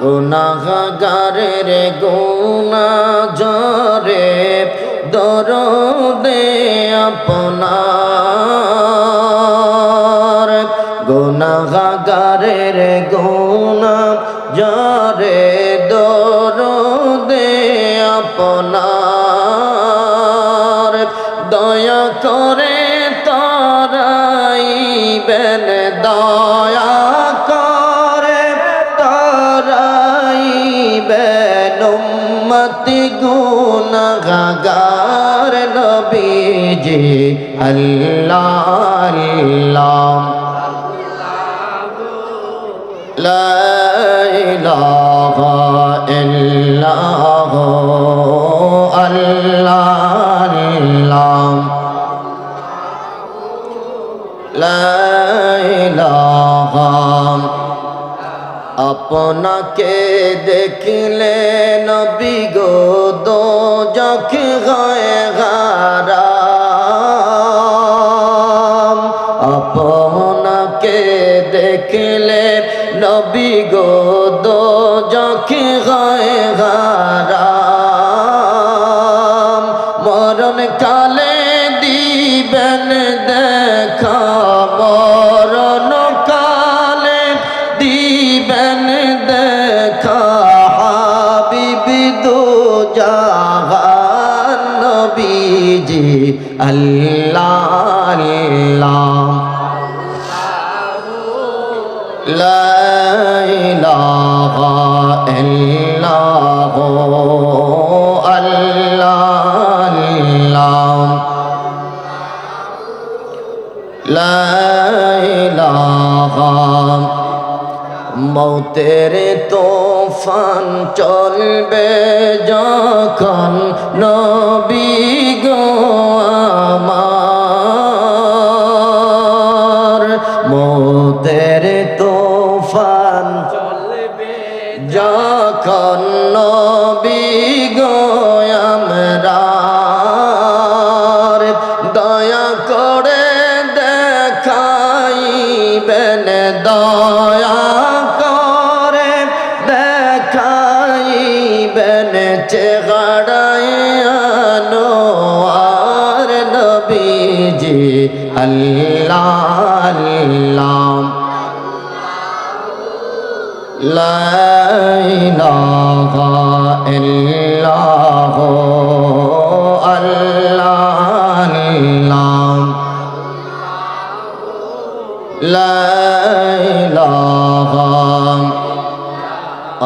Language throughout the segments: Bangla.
গুনাহগারের গুনা জরে দরদে আপনার গুনাহগারের গুনা জরে দরদে আপনার দয়া করে তারাইবেন দয়া করে তারাইবেন উম্মতি গুনাহগার নবীজি আল্লাহ আল্লাহ লা ইলাহা ইল্লাল্লাহ আল্লাহ আল্লাহ লা ইলাহা আপনাকে দেখলে নবী গো দোজখ হয় হারাম আপনাকে দেখলে নবী গো দোজখ হয় হারাম মরণ কালে দিবেন দেখা মরণ কালে দিবেন দেখা হাবিবি দু জাহান নবীজি আল্লাহ আল্লাহ লা ইলাহা ইল্লাল্লাহ আল্লাহ আল্লাহ লা ইলাহা মৌতের তুফান চলবে যখন নবী গো আমার মৌতের তুফান চলবে যখন নবী গো আমার দয়া করে দেখাইবেন দয়া করে দেখাইবেন চেহারায় আনোয়ার নবীজি আল্লাহ আল্লাহ লা ইলাহা ইল্লাল্লাহ আল্লাহ আল্লাহ লা ইলাহা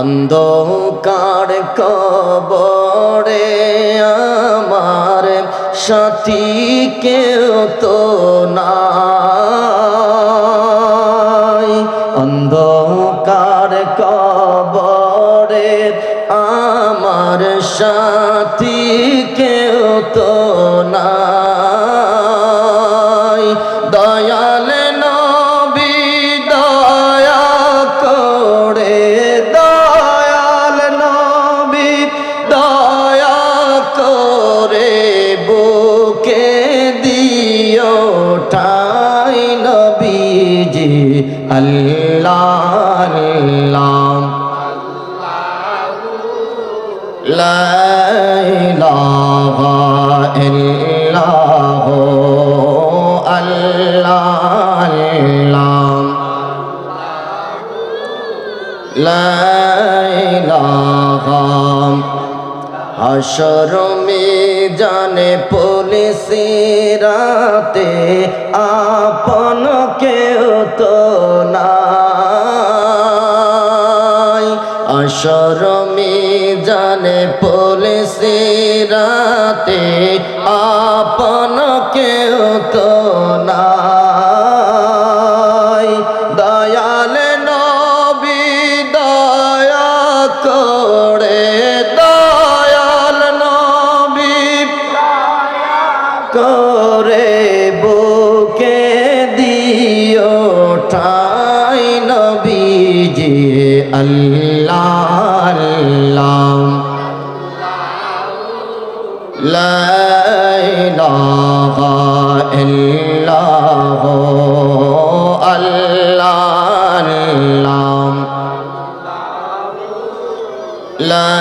অন্ধকার কবরে আমার সাথী কেউ তো নাই অন্ধকার কবরে আমার সাথী কেউ তো নাই দয়াল নবী দয়া করে দয়াল নবী দয়া করে বুকে দিও ঠাই নবীজি আল্লাহ আল্লাহ লা ইলাহা ইল্লাল্লাহ আল্লাহ আল্লাহ লা ইলাহা হাশর মিজানে পুলিশি রাতে আপন কেউ তো নাই হাশর মিজানে পুলিশি রাতে আপন কেউ তো নাই দয়াল নবী দয়া করে দয়াল নবী করে বুকে দিও ঠাই নবীজি আল্লাহ আল্লাহ লা ইলাহা ইল্লাল্লাহ আল্লাহ আল্লাহ লা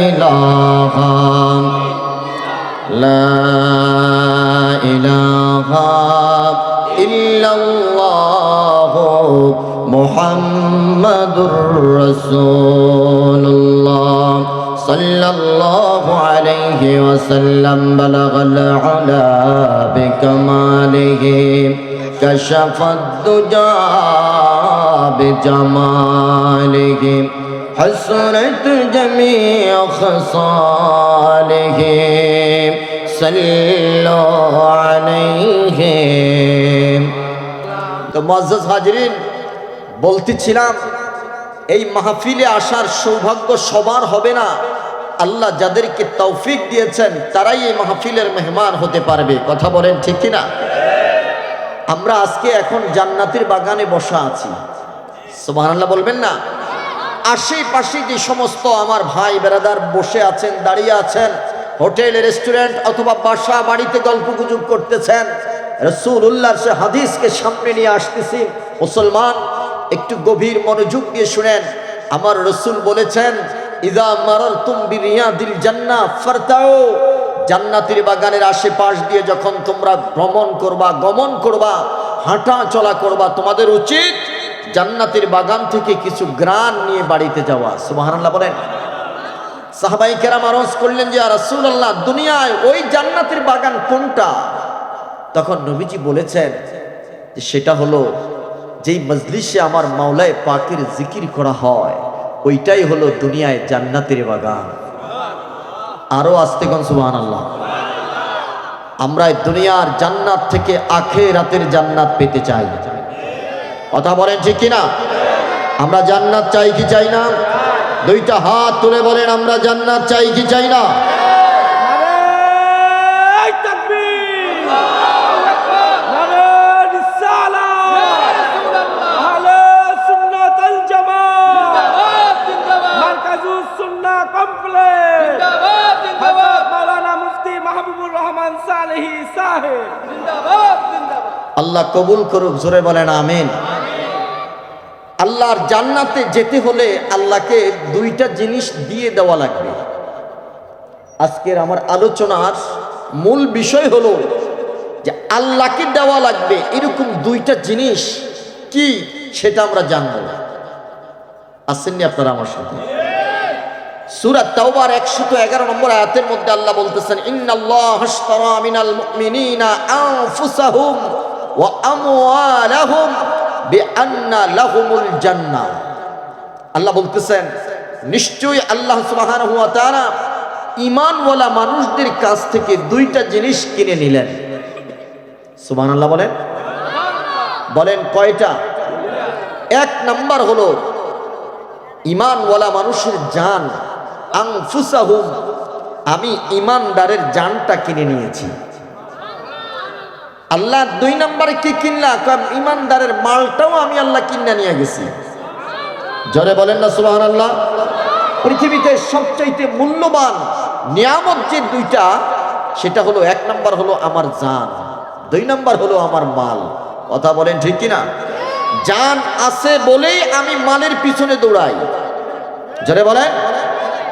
ইলাহা লা ইলাহা ইল্লাল্লাহু মুহাম্মাদুর রাসূলুল্লাহ সাল্লাল্লাহু আলাইহি ওয়াসাল্লাম বালাগাল আলা বিকামালিহি কাশাফাদ দুজা বিজামালিহি حسنت جميع خصاله صلوا عليه। তো মুআজ্জাজ হাজিরিন, বলতেছিলাম এই মাহফিলে আসার সৌভাগ্য সবার হবে না। আল্লাহ যাদেরকে তৌফিক দিয়েছেন তারাই এই মাহফিলের মেহমান হতে পারবে। কথা বলেন ঠিক কিনা? আমরা আজকে এখন জান্নাতের বাগানে বসা আছি, সুবহানাল্লাহ বলবেন না? আশেপাশে যে সমস্ত আমার ভাই বেরাদার বসে আছেন, দাঁড়িয়ে আছেন, হোটেল রেস্টুরেন্ট অথবা বাসা বাড়িতে গল্পগুজব করতেছেন, রাসূলুল্লাহর সে হাদিসকে সামনে নিয়ে আসতেছি। মুসলমান, একটু গভীর মনোযোগ দিয়ে শুনেন। আমার রাসূল বলেছেন, ইযা মারারতুম বিরিয়াদিল জান্নাহ ফারতাউ, জান্নাতের বাগানের আশেপাশ দিয়ে যখন তোমরা ভ্রমণ করবা, গমন করবা, হাঁটা চলা করবা, তোমাদের উচিত জান্নাতের বাগান থেকে কিছু গ্রান নিয়ে বাড়িতে যাওয়া। সুবহানাল্লাহ বলেন। সাহাবায়ে কেরাম আরজ করলেন যে ইয়া রাসূলুল্লাহ, দুনিয়ায় ওই জান্নাতের বাগান কোনটা? তখন নবীজি বলেছেন যে সেটা হলো যেই মজলিসে আমার মাওলায়ে পাকের জিকির করা হয়, ওইটাই হলো দুনিয়ায় জান্নাতের বাগান। আরো আস্তে কোন সুবহানাল্লাহ। আমরা দুনিয়ার জান্নাত থেকে আখিরাতের জান্নাত পেতে চাই। কথা বলেন ঠিক কিনা? আমরা জান্নাত চাই কি চাই না? দুইটা হাত তুলে বলেন, আমরা জান্নাত চাই কি চাই না? আল্লাহ কবুল করুক, জোরে বলেন আমিন। আল্লাহর জান্নাতে যেতে হলে আল্লাহকে দুইটা জিনিস দিয়ে দেওয়া লাগবে। আজকের আমার আলোচনার মূল বিষয় হলো যে আল্লাহকে দেওয়া লাগবে এরকম দুইটা জিনিস কি, সেটা আমরা জানবো। আসেননি আপনারা আমার সাথে? সূরা তাওবার 111 নম্বর আয়াতের মধ্যে আল্লাহ বলতেছেন, ইন্নাল্লাহা আশতারা মিনাল মুমিনিনা আনফুসাহুম ওয়া আমওয়ালাহুম বিআন্না লাহুমুল জান্নাহ। আল্লাহ বলতেছেন, নিশ্চয়ই আল্লাহ সুবহানাহু ওয়া তাআলা ঈমানওয়ালা মানুষদের কাছ থেকে দুইটা জিনিস কিনে নিলেন। সুবহানাল্লাহ বলেন। বলেন কয়টা? এক নাম্বার হলো ঈমানওয়ালা মানুষের জান, আনফুসাহুম, আমি ঈমানদারের জানটা কিনে নিয়েছি। আল্লাহ দুই নম্বরে কি কিনলা? ঈমানদারের মালটাও আমি আল্লাহ কিনে নিয়ে গেছি। জোরে বলেন না সুবহানাল্লাহ। পৃথিবীতে সবচাইতে মূল্যবান নিয়ামত যে দুইটা, সেটা হলো এক নাম্বার হলো আমার জান, দুই নাম্বার হলো আমার মাল। কথা বলেন ঠিক কিনা? জান আছে বলেই আমি মালের পিছনে দৌড়াই। জোরে বলেন।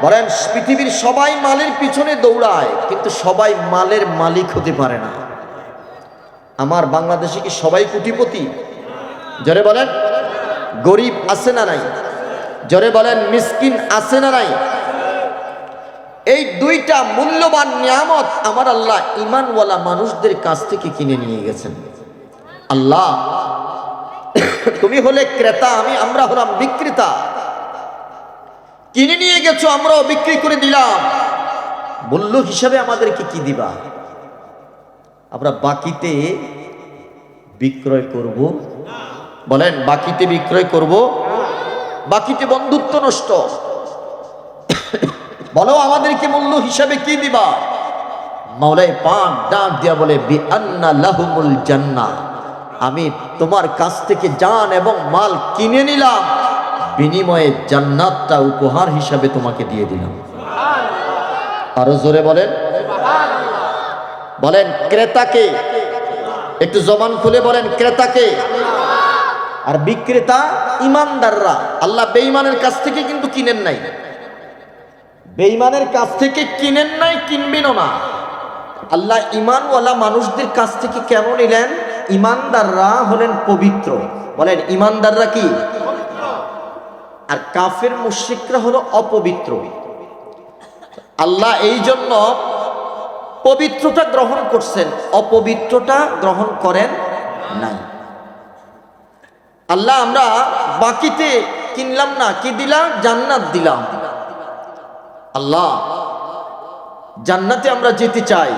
বলেন, পৃথিবীর সবাই মালের পিছনে দৌড়ায়, কিন্তু সবাই মালের মালিক হতে পারে না। আমার বাংলাদেশে কি সবাই কোটিপতি? জোরে বলেন। গরিব আছে না নাই? জোরে বলেন। মিসকিন আছে না নাই? এই দুইটা মূল্যবান নিয়ামত আমার আল্লাহ ঈমানওয়ালা মানুষদের কাছ থেকে কিনে নিয়ে গেছেন। আল্লাহ, তুমি হলে ক্রেতা, আমরা হলাম বিক্রেতা। কিনে নিয়ে গেছো, আমরাও বিক্রি করে দিলাম। মূল্য হিসাবে আমাদেরকে কি দিবা? আমরা বাকিতে বিক্রয় করব? বলেন, বাকিতে বিক্রয় করব? বাকিতে বন্ধুত্ব নষ্ট। বলো, আমাদেরকে মূল্য হিসাবে কি দিবা? মাওলায়ে পাক ডাক দিয়া বলে, বিআন্না লাহুমুল জান্নাহ, আমি তোমার কাছ থেকে জান এবং মাল কিনে নিলাম, বিনিময়ে জান্নাতটা উপহার হিসাবে তোমাকে দিয়ে দিলাম। আরো জোরে বলেন। বলেন ক্রেতাকে, একটু জবান খুলে বলেন ক্রেতাকে। আর বিক্রেতা ঈমানদাররা। আল্লাহ বেঈমানের কাছ থেকে কিন্তু কিনেন নাই। বেঈমানের কাছ থেকে কিনেন নাই, কিনবেনও না। আল্লাহ ঈমানওয়ালা মানুষদের কাছ থেকে কেন নিলেন? ঈমানদাররা হলেন পবিত্র। বলেন ঈমানদাররা কি? আর কাফের মুশরিকরা হলো অপবিত্র। আল্লাহ এই জন্য পবিত্রতা গ্রহণ করছেন, অপবিত্রতা গ্রহণ করেন নাই। আল্লাহ আমরা বাকিতে কিনলাম না, কি দিলাম? জান্নাত দিলাম। আল্লাহ জান্নাতে আমরা যেতে চাই,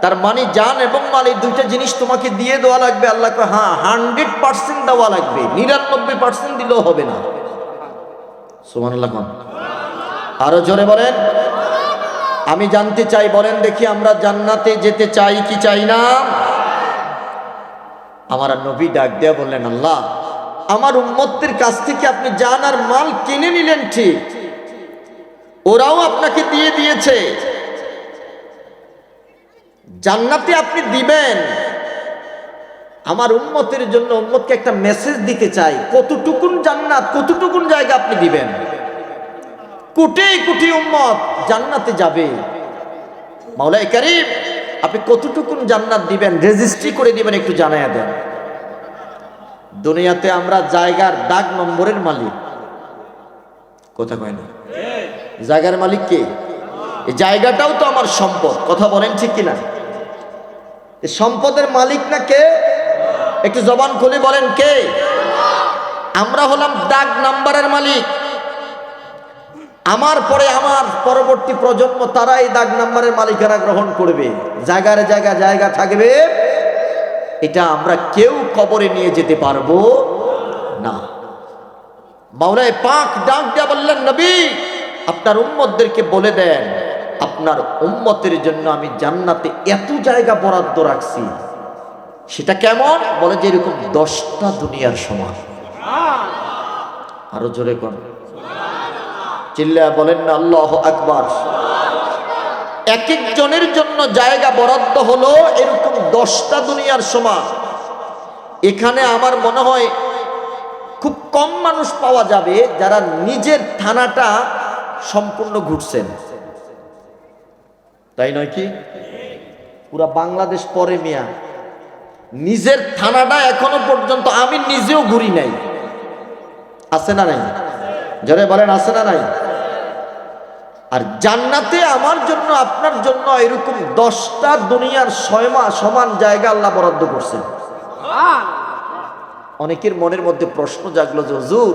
তার মানে জান এবং মাল এই দুইটা জিনিস তোমাকে দিয়ে দেওয়া লাগবে। আল্লাহ কয় হ্যাঁ, 100% দেওয়া লাগবে, 99% দিলেও হবে না। সুবহানাল্লাহ। আরো জোরে বলেন। আমি জানতে চাই, বলেন দেখি, আমরা জান্নাতে যেতে চাই কি চাই না? আমার নবী ডাক দেয়া বললেন, আল্লাহ আমার উম্মতদের কাছ থেকে আপনি জান আর মাল কিনে নিলেন, ঠিক, ওরাও আপনাকে দিয়ে দিয়েছে, জান্নাতে আপনি দিবেন। আমার উম্মতের জন্য, উম্মতকে একটা মেসেজ দিতে চাই, কতটুকুন জান্নাত, কতটুকুন জায়গা আপনি দিবেন। কোটি কোটি উম্মত জান্নাতে যাবে, মাওলাই কারীম আপনি কতটুকুন জান্নাত দিবেন, রেজিস্ট্রি করে দিবেন, একটু জানায়া দেন। দুনিয়াতে আমরা জায়গার দাগ নম্বরের মালিক, কথা কয় না? জায়গার মালিক কে? এই জায়গাটাও তো আমার সম্পদ, কথা বলেন ঠিক কিনা? এই সম্পদের মালিক না কে? একটু জবান খুলে বলেন কে? আমরা হলাম দাগ নাম্বারের মালিক। আমার পরে আমার পরবর্তী প্রজন্ম তারা এই দাগ নাম্বারের মালিকানা গ্রহণ করবে, জায়গার জায়গা জায়গা থাকবে। এটা আমরা কেউ কবরে নিয়ে যেতে পারবো না। মাওলানা পাক ডাক দিয়া বললেন, নবী আপনার উম্মতদেরকে বলে দেন, আপনার উম্মতের জন্য আমি জান্নাতে এত জায়গা বরাদ্দ রাখছি। সেটা কেমন? বলে যে এরকম 10টা দুনিয়ার সমান। আরো জোরে কোন চিল্লা বলেন না আল্লাহু আকবার। এক এক জনের জন্য জায়গা বরাদ্দ হলো এরকম 10টা দুনিয়ার সমান। এখানে আমার মনে হয় খুব কম মানুষ পাওয়া যাবে যারা নিজের থানাটা সম্পূর্ণ ঘুরছেন, তাই নয় কি? পুরা বাংলাদেশ পরে মিয়া, নিজের থানাটা এখনো পর্যন্ত আমি নিজেও ঘুরি নাই। আছে না নাই? যারা বলেন আছে না নাই? আর জান্নাতে আমার জন্য আপনার জন্য এরকম 10টা দুনিয়ার সমান জায়গা আল্লাহ বরাদ্দ করছেন। অনেকের মনের মধ্যে প্রশ্ন জাগলো যে হুজুর,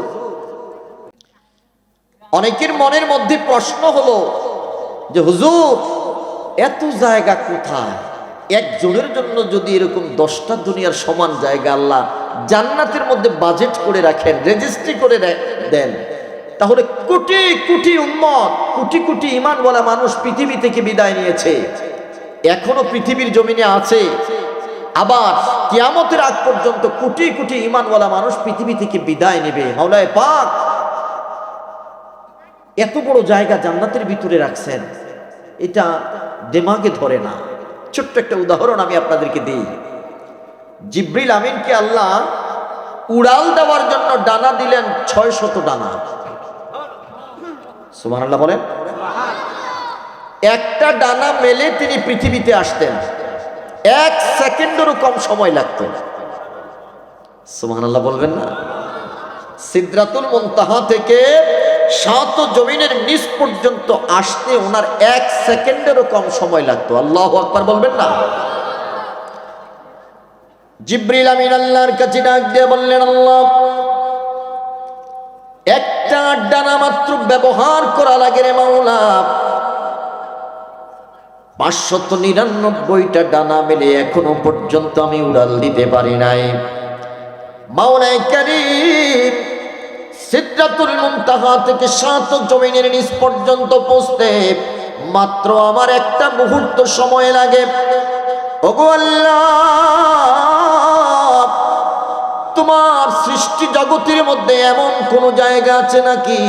অনেকের মনের মধ্যে প্রশ্ন হলো যে হুজুর এত জায়গা কোথায়? একজনের জন্য যদি এরকম 10টা দুনিয়ার সমান জায়গা আল্লাহ জান্নাতের মধ্যে বাজেট করে রাখেন, রেজিস্ট্রি করে দেন, তাহলে কোটি কোটি উম্মত, কোটি কোটি ঈমানওয়ালা মানুষ পৃথিবী থেকে বিদায় নিয়েছে, এখনো পৃথিবীর জমিনে আছে, আবার কিয়ামতের আগ পর্যন্ত কোটি কোটি ঈমানওয়ালা মানুষ পৃথিবী থেকে বিদায় নেবে। মাওলানা পাক এত বড় জায়গা জান্নাতের ভিতরে রাখছেন, এটা দিমাগে ধরে না। ছোট্ট একটা উদাহরণ আমি আপনাদেরকে দিই। জিবরিল আমিনকে আল্লাহ উড়াল দেওয়ার জন্য ডানা দিলেন 600 ডানা। সুবহানাল্লাহ বলেন। একটা ডানা মেলে তিনি পৃথিবীতে আসতেন, 1 সেকেন্ডেরও কম সময় লাগতো। সুবহানাল্লাহ বলবেন না? সিদরাতুল মুনতাহা থেকে 7 জমিনের নিচ পর্যন্ত আসতে ওনার 1 সেকেন্ডেরও কম সময় লাগতো। আল্লাহু আকবার বলবেন না? জিবরিল আমিন আল্লাহর কাছে ডাক দিয়ে বললেন, আল্লাহ একটা ডানা মাত্র ব্যবহার করা লাগে রে মাওলা, 599টা ডানা মেলে এখনো পর্যন্ত আমি উড়াল দিতে পারি নাই। মাওলা কারীম সিদরাতুল মুনতাহা থেকে 7 জমিনের নিচ পর্যন্ত পৌঁছতে মাত্র আমার একটা মুহূর্ত সময় লাগে। ওগো আল্লাহ, তোমার সৃষ্টি জগতের মধ্যে এমন কোন জায়গা আছে নাকি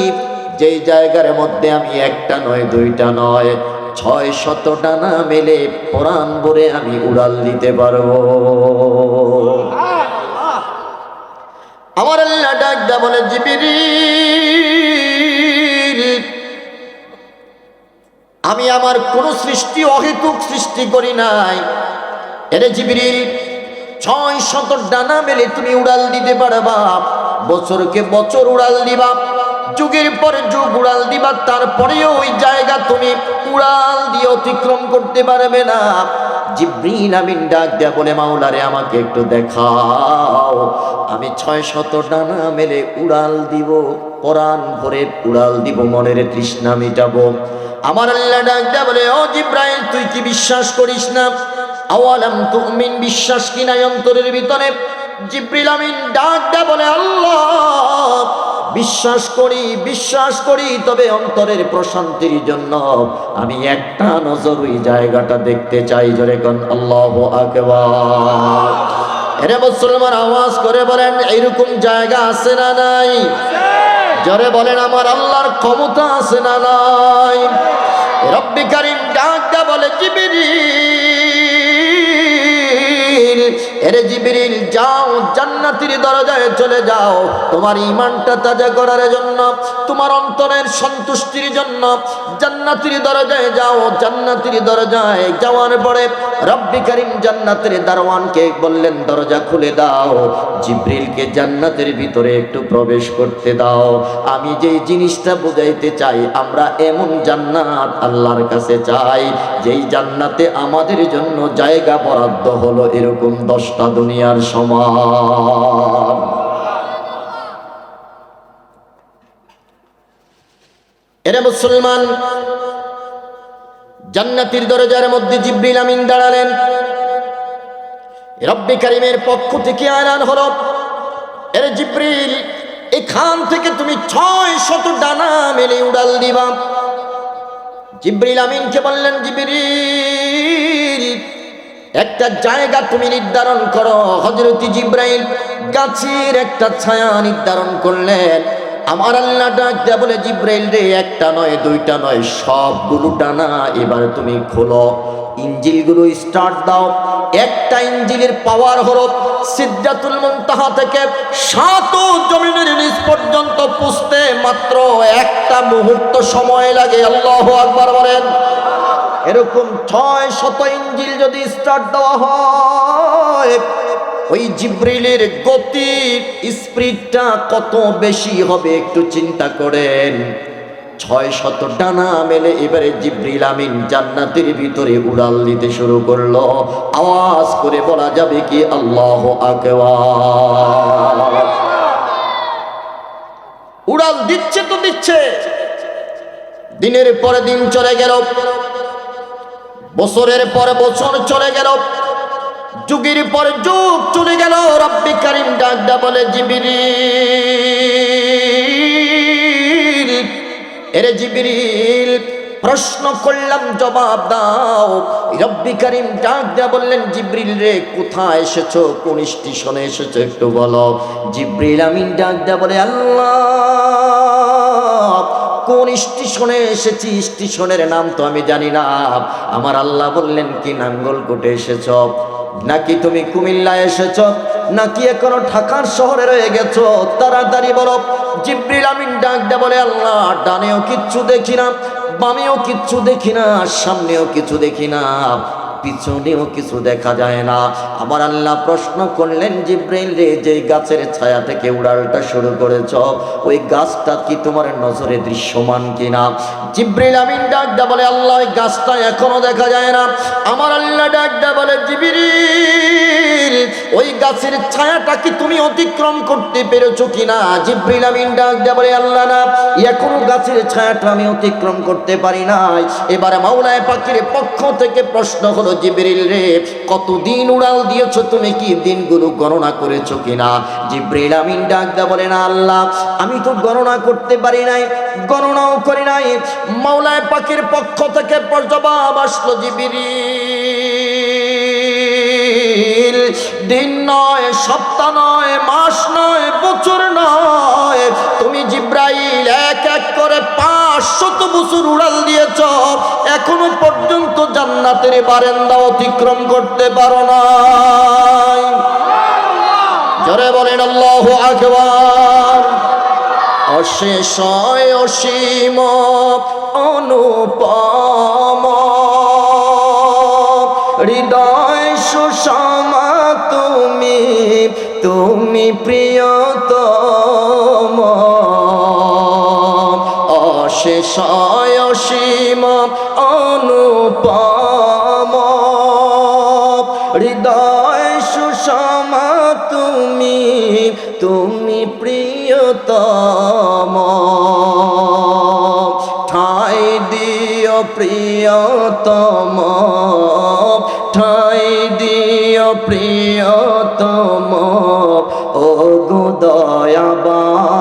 যেই জায়গার মধ্যে আমি একটা নয়, দুইটা নয়, 600 ডানা মেলে পরাণ ভরে আমি উড়াল দিতে পারবো? আমার আল্লাহ ডাক দা বলে, জিবরিল আমি আমার কোনো সৃষ্টি অহেতুক সৃষ্টি করি নাই। এরে জিবরিল 600 ডানা মেলে তুমি উড়াল দিতে পারবা, বছরকে বছর উড়াল দিবা, যুগের পর যুগ উড়াল দিবা, তারপরেও ওই জায়গা তুমি উড়াল দিয়ে অতিক্রম করতে পারবে না। জিবরিল আমিন ডাক দেয়া বলে, মাওলারে আমাকে একটু দেখাও, আমি 600 ডানা মেলে উড়াল দিব, পরাণ ভরে উড়াল দিব, মনের তৃষ্ণা মিটাবো। আমার আল্লাহ ডাক দেয়া বলে, ও জিবরাইল তুই কি বিশ্বাস করিস না? আওয়ালাম তুমিন, বিশ্বাস কি নাই অন্তরের ভিতরে? জিবরিল আমিন ডাক দেয়া বলে, আল্লাহ বিশ্বাস করি, তবে অন্তরের প্রশান্তির জন্য আমি একটা নজর ওই জায়গাটা দেখতে চাই। জোরে কোন আল্লাহু আকবার। এরে মুসলমান আওয়াজ করে বলেন, এইরকম জায়গা আছে না নাই? জোরে বলেন, আমার আল্লাহর ক্ষমতা আছে না নাই? রব্বি কারীম ডাক দেয়া বলে, জিবরিল, এরে জিবরিল যাও, জান্নাতের দরজায় চলে যাও, তোমার ঈমানটা তাজা করার জন্য, তোমার অন্তরের সন্তুষ্টির জন্য জান্নাতের দরজায় যাও। জান্নাতের দরজায় যাওয়ার পরে রব্বি কারীম জান্নাতের দারওয়ানকে বললেন, দরজা খুলে দাও, জিবরিলকে জান্নাতের ভিতরে একটু প্রবেশ করতে দাও। আমি যেই জিনিসটা বুঝাইতে চাই, আমরা এমন জান্নাত আল্লাহর কাছে চাই যেই জান্নাতে আমাদের জন্য জায়গা বরাদ্দ হলো এরকম 10টা দুনিয়ার সমান। এরে মুসলমান, জান্নাতের দরজার মধ্যে জিবরিল আমিন দাঁড়ালেন। রব্বি কারীমের পক্ষ থেকে আয়ান হলো, এরে জিবরিল এখান থেকে তুমি 600 ডানা মেলে উড়াল দিবা। জিবরিল আমিনকে বললেন, জিবরিল একটা জায়গা তুমি নির্ধারণ করো। হযরত জিবরাইল গাছের একটা ছায়া নির্ধারণ করলেন। আমার আল্লাহ ডাক দেয়া বলে, জিবরাইল রে, একটা নয়, দুইটা নয়, সবগুলো ডানা এবার তুমি খোলো, ইঞ্জিলগুলো স্টার্ট দাও। একটা ইঞ্জিলের পাওয়ার হলো সিদরাতুল মুনতাহা থেকে 7 জমিনের নিচ পর্যন্ত পৌঁছতে মাত্র একটা মুহূর্ত সময় লাগে। আল্লাহু আকবার বলেন। এরকম 600 ইঞ্জিল যদি স্টার্ট দেওয়া হয়, ওই জিবরিলের গতি স্পিডটা কত বেশি হবে একটু চিন্তা করেন। 600 ডানা মেলে এবারে জিবরিল আমিন জান্নাতের ভিতরে উড়াল দিতে শুরু করলো। আওয়াজ করে বলা যাবে কি আল্লাহু আকবার। উড়াল দিচ্ছে তো দিচ্ছে। দিনের পরে দিন চলে গেল, বছরের পর বছর চলে গেল, যুগের পর যুগ চলে গেল। রব্বি কারীম ডাকদা বলে, জিবরিল, এরে জিবরিল প্রশ্ন করলাম, জবাব দাও। রব্বি কারীম ডাকদা বললেন, জিবরিল রে, কোথায় এসেছো, কোন স্টেশনে এসেছো একটু বলো। জিবরিল আমিন ডাকদা বলে, আল্লাহ কোন স্টেশনে এসেছি, স্টেশনের নাম তো আমি জানি না। আমার আল্লাহ বললেন, কি নাঙ্গলকোটে এসেছ, নাকি তুমি কুমিল্লায় এসেছ, নাকি এখনো ঢাকার শহরে রয়ে গেছো, তাড়াতাড়ি বলো। জিবরিল আমিন ডাক দেয়া বলে, আল্লাহ ডানেও কিচ্ছু দেখি না, বামেও কিচ্ছু দেখি না, সামনেও কিছু দেখি না, পিছনেও কিছু দেখা যায় না। আমার আল্লাহ প্রশ্ন করলেন, জিবরাইল রে, যে গাছের ছায়া থেকে উড়ালটা শুরু করেছ, ওই গাছটা কি তোমার নজরে দৃশ্যমান কিনা? জিবরাইল আমিন ডাক দেয়া বলে, আল্লাহ ওই গাছটা এখনো দেখা যায় না। আমার আল্লাহ ডাক দেয়া বলে, জিবরিল ওই গাছের ছায়াটা কি তুমি অতিক্রম করতে পেরেছো কিনা? জিবরাইল আমিন ডাক দেয়া বলে, আল্লাহ না, এখনো গাছের ছায়াটা আমি অতিক্রম করতে পারি নাই। এবারে মাওলানা পাকের পক্ষ থেকে প্রশ্ন হলো, জিবরিল রে, কতদিন উড়াল দিয়েছো, তুমি কি দিনগুলো গণনা করেছো কিনা? জিবরিল আমিন ডাক দেয়া বলে, না আল্লাহ, আমি তো গণনা করতে পারি নাই, গণনাও করি নাই। মাওলানা পাকের পক্ষ থেকে জবাব আসলো, জিবরিল দিন নয়, সপ্তাহ নয়, মাস নয়, বছর নয়, তুমি জিবরাইল এক এক করে 500 বছর উড়াল দিয়েছ, এখনো পর্যন্ত জান্নাতের বারান্দা অতিক্রম করতে পারো না। জোরে বলেন আল্লাহু আকবার। অশেষ অসীম অনুপম তুমি প্রিয়তম, অশেষ অসীম অনুপম, হৃদয় সুষমা তুমি, তুমি প্রিয়তম। ঠাই দিও প্রিয়তম, ঠাই দিও প্রিয়তম, ও গো দয়াবান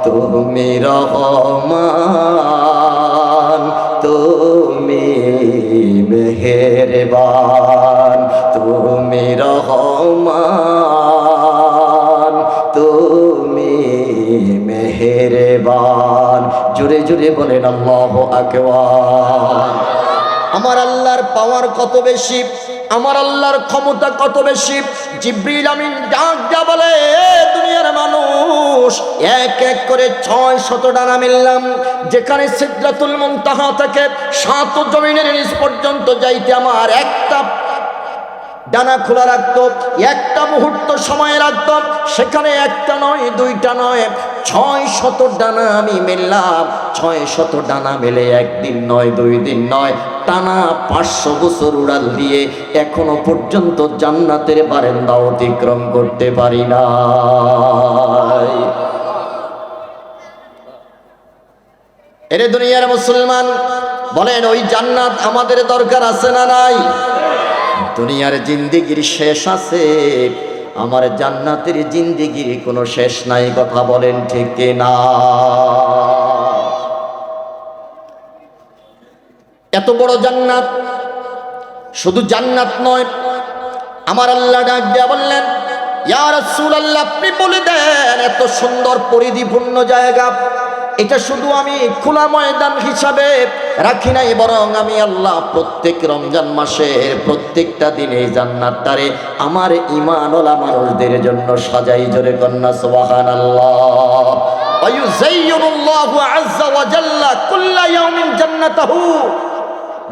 তুমি রহমান, তুমি মেহেরবান, তুমি রহমান, তুমি মেহেরবান। জোরে জোরে বলেন আল্লাহু আকবার। আমার আল্লাহর পাওয়ার কত বেশি, আমার আল্লাহর ক্ষমতা কত বেশি। জিবরিল আমিন ডাক দিয়া বলে, এ দুনিয়ার মানুষ, এক এক করে 600 ডানা মিললাম, যেখানে সিদরাতুল মুনতাহা থেকে 7 জমিনের নিচ পর্যন্ত যাইতে আমার একটা ডানা খোলা রাখতো, একটা মুহূর্ত সময় রাখতো। সেখানে একটা নয়, দুইটা নয়, 600 ডানা আমি মেললাম। 600 ডানা মেলে একদিন নয়, 2 দিন নয়, টানা 500 বছর উড়াল দিয়ে এখনো পর্যন্ত জান্নাতের বারান্দা অতিক্রম করতে পারি না। এরে দুনিয়ার মুসলমান, বলেন ওই জান্নাত আমাদের দরকার আছে না নাই? দুনিয়ার জিন্দেগির শেষ আছে, আমার জান্নাতের জিন্দেগির কোনো শেষ নাই। কথা বলেন ঠিক না? এত বড় জান্নাত, শুধু জান্নাত নয়, আমার আল্লাহ ডাক দিয়া বললেন, ইয়া রাসূলুল্লাহ আপনি বলে দেন, এত সুন্দর পরিধিপূর্ণ জায়গা, এটা শুধু আমি খোলা ময়দান হিসাবে রাখি নাই, বরং আমি আল্লাহ প্রত্যেক রমজান মাসের প্রত্যেকটা দিনে জান্নাতটারে আমার ঈমানওয়ালা মানুষদের জন্য সাজাই। জোরে কন্যা সুবহানাল্লাহ। ওয়ায়ুযায়্যিনুল্লাহু আযজা ওয়া জাল্লা কুল্লা ইয়াউমিন জান্নাতাহু।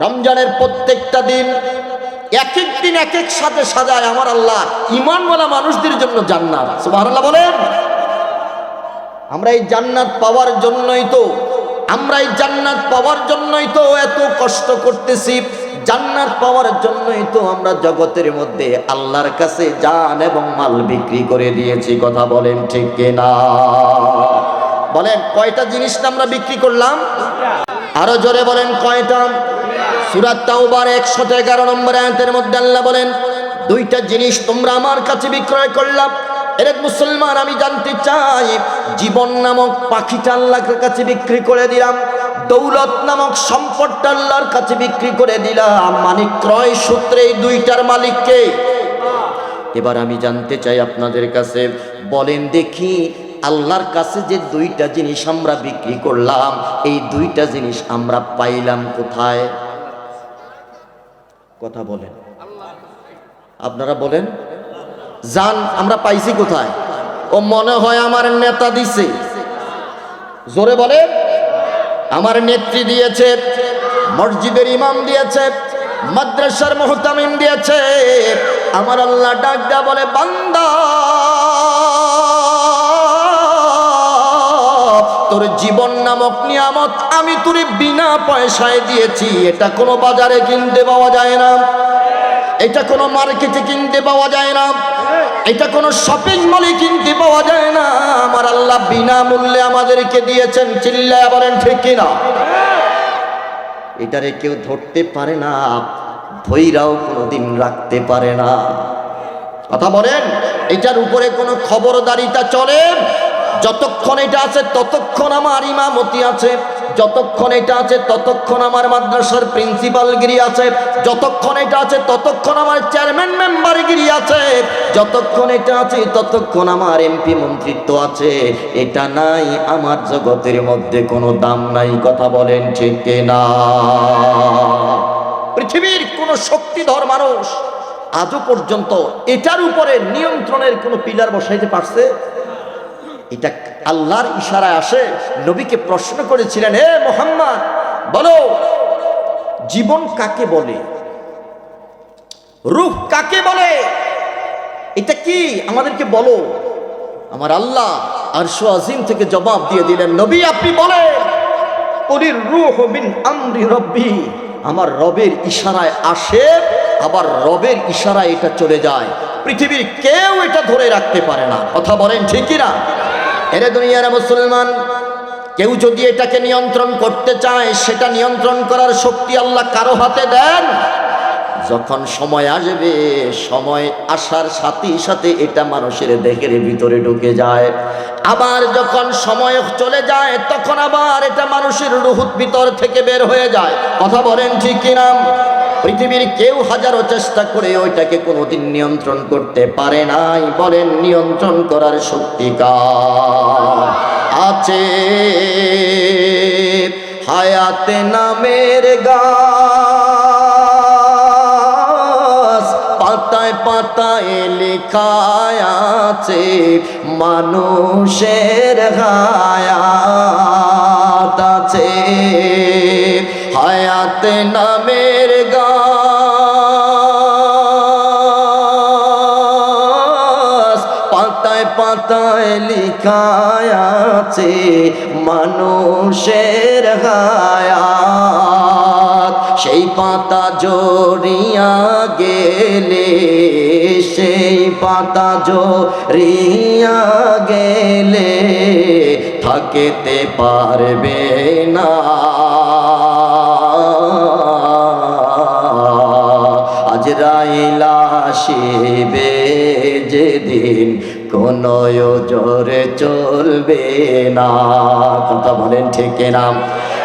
রমজানের প্রত্যেকটা দিন এক এক দিন এক এক সাথে সাজায় আমার আল্লাহ ঈমানওয়ালা মানুষদের জন্য জান্নাত। সুবহানাল্লাহ বলেন। আমরা এই জান্নাত পাওয়ার জন্যই তো, আমরা এই জান্নাত পাওয়ার জন্যই তো এত কষ্ট করতেছি, জান্নাত পাওয়ার জন্যই তো আমরা জগতের মধ্যে আল্লাহর কাছে জান এবং মাল বিক্রি করে দিয়েছি। কথা বলেন ঠিক কিনা? বলেন কয়টা জিনিস আমরা বিক্রি করলাম? আরো জোরে বলেন কয়টা? সূরা তাওবার 111 নম্বর আয়াতের মধ্যে আল্লাহ বলেন, 2টা জিনিস তোমরা আমার কাছে বিক্রয় করলাম। এরে মুসলমান, আমি জানতে চাই, জীবন নামক পাখিটা আল্লাহর কাছে বিক্রি করে দিলাম, দৌলত নামক সম্পদটা আল্লাহর কাছে বিক্রি করে দিলাম, মানে ক্রয় সূত্রে এই 2টার মালিককে। এবার আমি জানতে চাই আপনাদের কাছে, বলেন দেখি আল্লাহর কাছে যে 2টা জিনিস আমরা বিক্রি করলাম, এই 2টা জিনিস আমরা পাইলাম কোথায়? কথা বলেন, আপনারা বলেন। জান আমরা পাইছি কোথায়? ও মনে হয় আমার নেতা দিছে। জোরে বলে। আমার নেত্রী দিয়েছে, মসজিদের ইমাম দিয়েছে, মাদ্রাসার মুহতামিম দিয়েছে। আমার আল্লাহ ডাক দেয়া বলে, বান্দা তোর জীবন নামক নিয়ামত আমি তোরে বিনা পয়সায় দিয়েছি। এটা কোনো বাজারে কিনতে পাওয়া যায় না, এটা কোনো মার্কেটে কিনতে পাওয়া যায় না, এটা কোনো শপিং মলে কিনতে পাওয়া যায় না। আমার আল্লাহ বিনামূল্যে আমাদেরকে দিয়েছেন। চিল্লায়া বলেন ঠিক কিনা? এটারে কেউ ধরতে পারে না, ধইরাও কোনোদিন রাখতে পারে না। কথা বলেন। এটার উপরে কোনো খবরদারিতা চলে? যতক্ষণ এটা আছে ততক্ষণ আমার ইমামতি আছে, যতক্ষণ এটা আছে ততক্ষণ আমার মাদ্রাসার প্রিন্সিপালগিরি আছে, যতক্ষণ এটা আছে ততক্ষণ আমার চেয়ারম্যান মেম্বারগিরি আছে, যতক্ষণ এটা আছে ততক্ষণ আমার এমপি মন্ত্রিত্ব আছে। এটা নাই আমার জগতের মধ্যে কোনো দাম নাই। কথা বলেন ঠিক কিনা? পৃথিবীর কোন শক্তিধর মানুষ আজও পর্যন্ত এটার উপরে নিয়ন্ত্রণের কোনো পিলার বসাইতে পারছে? এটা আল্লাহর ইশারায় আসে। নবীকে প্রশ্ন করেছিলেন, হে মুহাম্মদ বলো জীবন কাকে বলে? রূহ কাকে বলে? এটা কি আমাদেরকে বলো। আমার আল্লাহ আরশ আজিম থেকে জবাব দিয়ে দিলেন, নবী আপনি বলেন, কুলির রূহু মিন আমরি রব্বি, আমার রবের ইশারায় আসে, আবার রবের ইশারায় এটা চলে যায়। পৃথিবীর কেউ এটা ধরে রাখতে পারে না। কথা বলেন ঠিক কি না? এরে দুনিয়ার মুসলমান, কেউ যদি এটাকে নিয়ন্ত্রণ করতে চায়, সেটা নিয়ন্ত্রণ করার শক্তি আল্লাহ কারো হাতে দেন। যখন সময় আসবে, সময় আসার সাথে সাথে এটা মানুষের দেহের ভিতরে ঢুকে যায়। আবার যখন সময় চলে যায়, তখন আবার এটা মানুষের রুহুর ভিতর থেকে বের হয়ে যায়। কথা বলেন ঠিক কিনা? পৃথিবীর কেউ হাজারো চেষ্টা করে ওইটাকে কোনোদিন নিয়ন্ত্রণ করতে পারে নাই। বলেন নিয়ন্ত্রণ করার শক্তি কার আছে? হায়াতে নামের গাছ, পাতায় পাতায় লেখা আছে মানুষের হায়াত আছে। হায়াতে নামের গাছ, পাতায় পাতায় লেখা আছে মানুষের হায়াত। সেই পাতা জড়িয়া গেলে, সেই পাতা জড়িয়া গেলে থাকতে পারবে না। আজরাইল আসিবে যেদিন, কোনো জোরে চলবে না। কথা বলেন ঠিক না?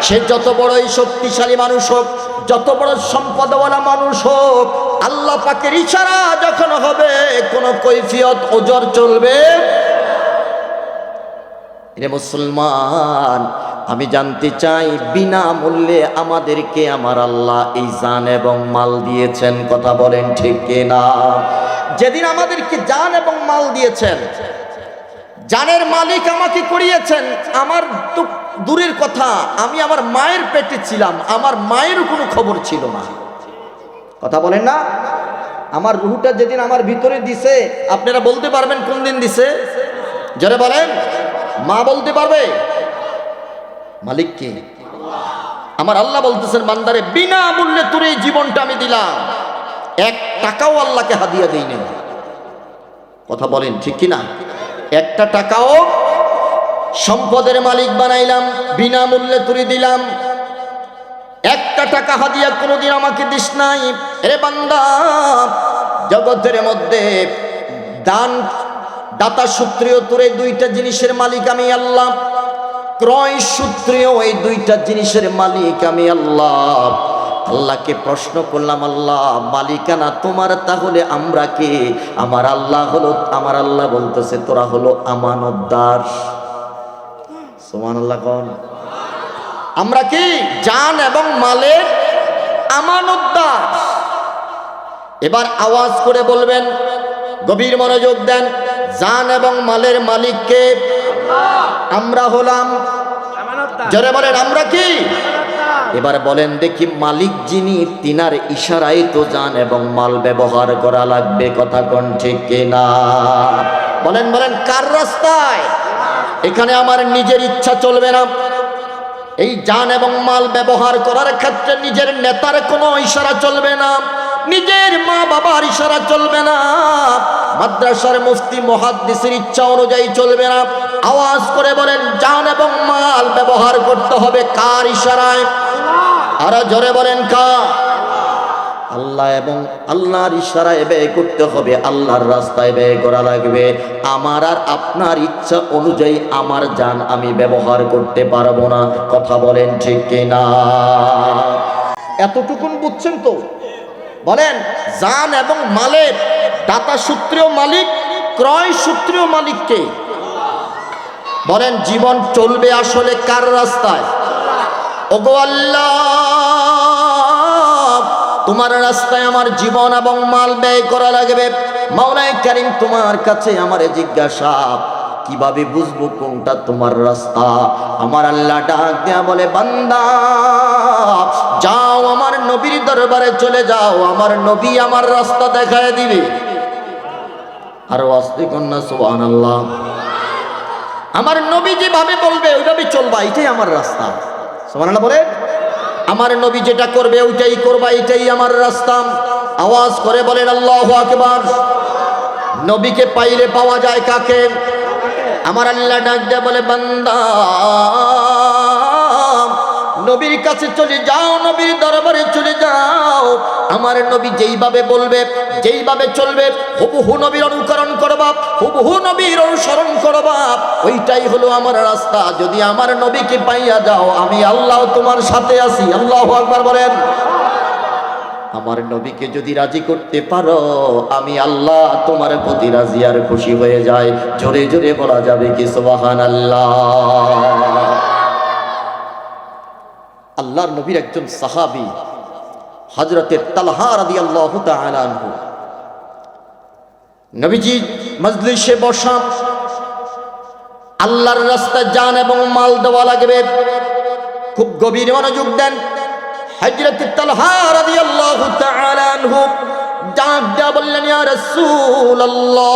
সে যত বড়ই শক্তিশালী মানুষ হোক, যত বড় সম্পদওয়ালা মানুষ হোক, আল্লাহ পাকের ইশারা যখন হবে, কোনো কৈফিয়ত ওজর চলবে। রে মুসলমান, আমি জানতে চাই, বিনামূল্যে আমাদেরকে আমার আল্লাহ এই জান এবং মাল দিয়েছেন। কথা বলেন ঠিক কিনা? যেদিন আমাদেরকে জান এবং মাল দিয়েছেন, জানের মালিক আমাকে করিয়েছেন। আমার তো দূরের কথা, আমি আমার মায়ের পেটে ছিলাম, আমার মায়েরও কোনো খবর ছিল না। কথা বলেন না? আমার রুহটা যেদিন আমার ভিতরে দিছে, আপনারা বলতে পারবেন কোন দিন দিছে? যারা বলেন, মা বলতে পারবে? মালিক কে? আমার আল্লাহ বলতেছেন, বান্দারে বিনামূল্যে তোর এই জীবনটা আমি দিলাম, 1 টাকাও আল্লাহকে হাদিয়া দেই না। কথা বলেন ঠিক কিনা? 1 টাকাও সম্পদের মালিক বানাইলাম, বিনামূল্যে তুলে দিলাম। 1 টাকা হাদিয়া কোনোদিন আমাকে দিস নাই। রে বান্দা, জগতের মধ্যে দান দাতা সূত্রেও তোরে 2টা জিনিসের মালিক আমি আল্লাহ, ক্রয় সূত্রেও এই 2টা জিনিসের মালিক আমি আল্লাহ। আল্লাহকে প্রশ্ন করলাম, আল্লাহ মালিকানা তোমার, তাহলে আমরা কি? আমার আল্লাহ বলতেছে, তোরা হলো আমানতদার। সুবহানাল্লাহ কোন? আমরা কি? জান এবং মালের আমানতদার। এবার আওয়াজ করে বলবেন, গভীর মনোযোগ দেন, জান এবং মালের মালিক কে? আমরা হলাম আমানতদার। জোরে বলেন, আমরা কি? এবার বলেন দেখি, মালিক যিনি, তিনার ইশারায় তো জান এবং মাল ব্যবহার করা লাগবে। কথা কোন ঠিক কিনা? বলেন বলেন, কার রাস্তায়? এখানে আমার নিজের ইচ্ছা চলবে না। এই জান এবং মাল ব্যবহার করার ক্ষেত্রে নিজের নেতার কোনো ইশারা চলবে না, নিজের মা বাবার ইশারা চলবে না, মাদ্রাসার মুফতি মুহাদ্দিসের ইচ্ছা অনুযায়ী চলবে না। আওয়াজ করে বলেন, জান এবং মাল ব্যবহার করতে হবে কার ইশারায়? আরো জোরে বলেন, কার? আল্লাহ এবং আল্লাহর ইশারায় ব্যয় করতে হবে, আল্লাহর রাস্তায় ব্যয় করা লাগবে। আমার আর আপনার ইচ্ছা অনুযায়ী আমার জান আমি ব্যবহার করতে পারবো না। কথা বলেন ঠিক কিনা? এতটুকুন বুঝছেন তো? বলেন, জান এবং মালের দাতা সূত্রেও মালিক, ক্রয় সূত্রেও মালিক কে? বলেন, জীবন চলবে আসলে কার রাস্তায়? ওগো আল্লাহ, তোমার রাস্তায় আমার জীবন এবং মাল ব্যয় করা লাগবে। মাওলাই কারীম তোমার কাছে আমার জিজ্ঞাসা, কিভাবে বুঝবো কোনটা তোমার রাস্তা? আমার আল্লাহ ডাক দেয়া বলে, বান্দা যাও আমার নবীর দরবারে চলে যাও, আমার নবী আমার রাস্তা দেখায় দিবে। আর আস্তে কন্যা সুবহানাল্লাহ। আমার নবী যেভাবে বলবে ওইভাবে চলবা, এটাই আমার রাস্তা। সুবহানাল্লাহ বলে। আমার নবী যেটা করবে ওইটাই করবা, এটাই আমার রাস্তা। আওয়াজ করে বলেন আল্লাহু আকবার। নবীকে পাইলে পাওয়া যায় কাকে? আমার আল্লাহ ডাক দেয়া বলে, বান্দা নবীর কাছে চলে যাও, নবীর দরবারে চলে যাও। আমার নবী যেইভাবে বলবে, যেইভাবে চলবে, হুবহু নবীর অনুকরণ করবা, হুবহু নবীর অনুসরণ করবা, ওইটাই হলো আমার রাস্তা। যদি আমার নবীকে পাইয়া যাও, আমি আল্লাহ তোমার সাথে আছি। আল্লাহু আকবার বলেন। আমার নবীকে যদি রাজি করতে পারো, আমি আল্লাহ তোমার প্রতি রাজি আর খুশি হয়ে যায়। জোরে জোরে বলা যাবে কি সুবহানাল্লাহ। আল্লাহর নবীর একজন সাহাবী হযরতে তালহা রাদিয়াল্লাহু তাআলা আনহু, নবীজি মজলিসে বসা, আল্লাহর রাস্তায় জান এবং মাল দেওয়া লাগবে, খুব গভীর মনোযোগ দেন। হযরতে তালহা রাদিয়াল্লাহু তাআলা আনহু ডাক দিয়া বললেন, ইয়া রাসূলুল্লাহ,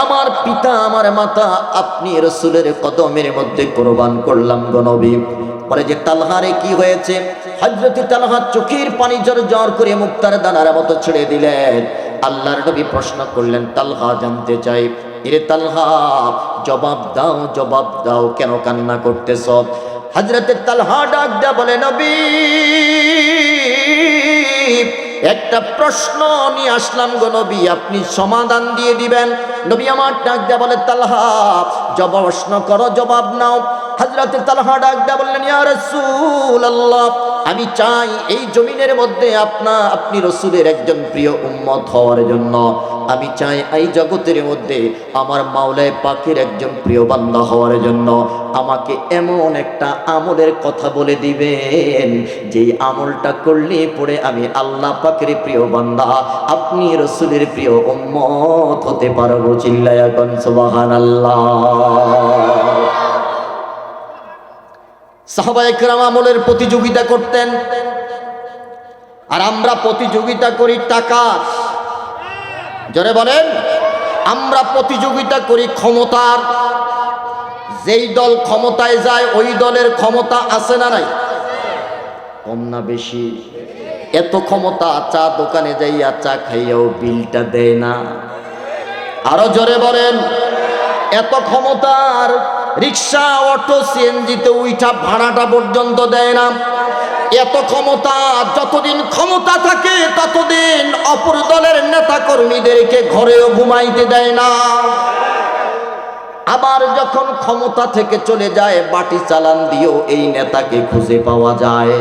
আমার পিতা আমার মাতা আপনি রাসূলের কদমের মধ্যে কুরবান করলাম গো নবী। পরে যে তালহারে কি হয়েছে? হযরতে তালহা চোখের পানি ঝরঝর করে মুক্তার দানার মতো ছেড়ে দিলেন। আল্লাহর নবী প্রশ্ন করলেন, তালহা জানতে চাই, এরে তালহা জবাব দাও, জবাব দাও, কেন কান্না করতেছ? হযরতে তালহা ডাক দেয়া বলে, নবী একটা প্রশ্ন নিয়ে আসলাম গো নবী, আপনি সমাধান দিয়ে দিবেন। নবী আমার ডাক দেয়া বলে, তালহা জবাব প্রশ্ন করো, জবাব নাও। হযরতে তালহা ডাক দেয়া বললেন, ইয়া রাসূলুল্লাহ, আমি চাই এই জমিনের মধ্যে আপনি রাসূলের একজন প্রিয় উম্মত হওয়ার জন্য। আমি চাই এই জগতের মধ্যে আমার মাওলায়ে পাকের একজন প্রিয় বান্দা হওয়ার জন্য। আমাকে এমন একটা আমলের কথা বলে দিবেন, যেই আমলটা করলে পরে আমি আল্লাহ পাকের প্রিয় বান্দা, আপনি রাসূলের প্রিয় উম্মত হতে পারবো। চিল্লায়া কোন সুবহানাল্লাহ। সাহাবায়ে কেরাম আমলের প্রতিযোগিতা করতেন, আর আমরা প্রতিযোগিতা করি টাকা। জোরে বলেন। আমরা প্রতিযোগিতা করি ক্ষমতার। যেই দল ক্ষমতায় যায় ওই দলের ক্ষমতা আছে না নাই? কম না বেশি? এত ক্ষমতা, চা দোকানে যাইয়া চা খাইয়াও বিলটা দেয় না। আরো জোরে বলেন। এত ক্ষমতার রিক্সা, অটো, সিএনজিতে উইঠা ভাড়াটা পর্যন্ত দেয় না। এত ক্ষমতা, যতদিন ক্ষমতা থাকে ততদিন অপর দলের নেতা কর্মীদেরকে ঘরেও ঘুমাইতে দেয় না। আবার যখন ক্ষমতা থেকে চলে যায়, বাটি চালান দিয়েও এই নেতাকে খুঁজে পাওয়া যায়।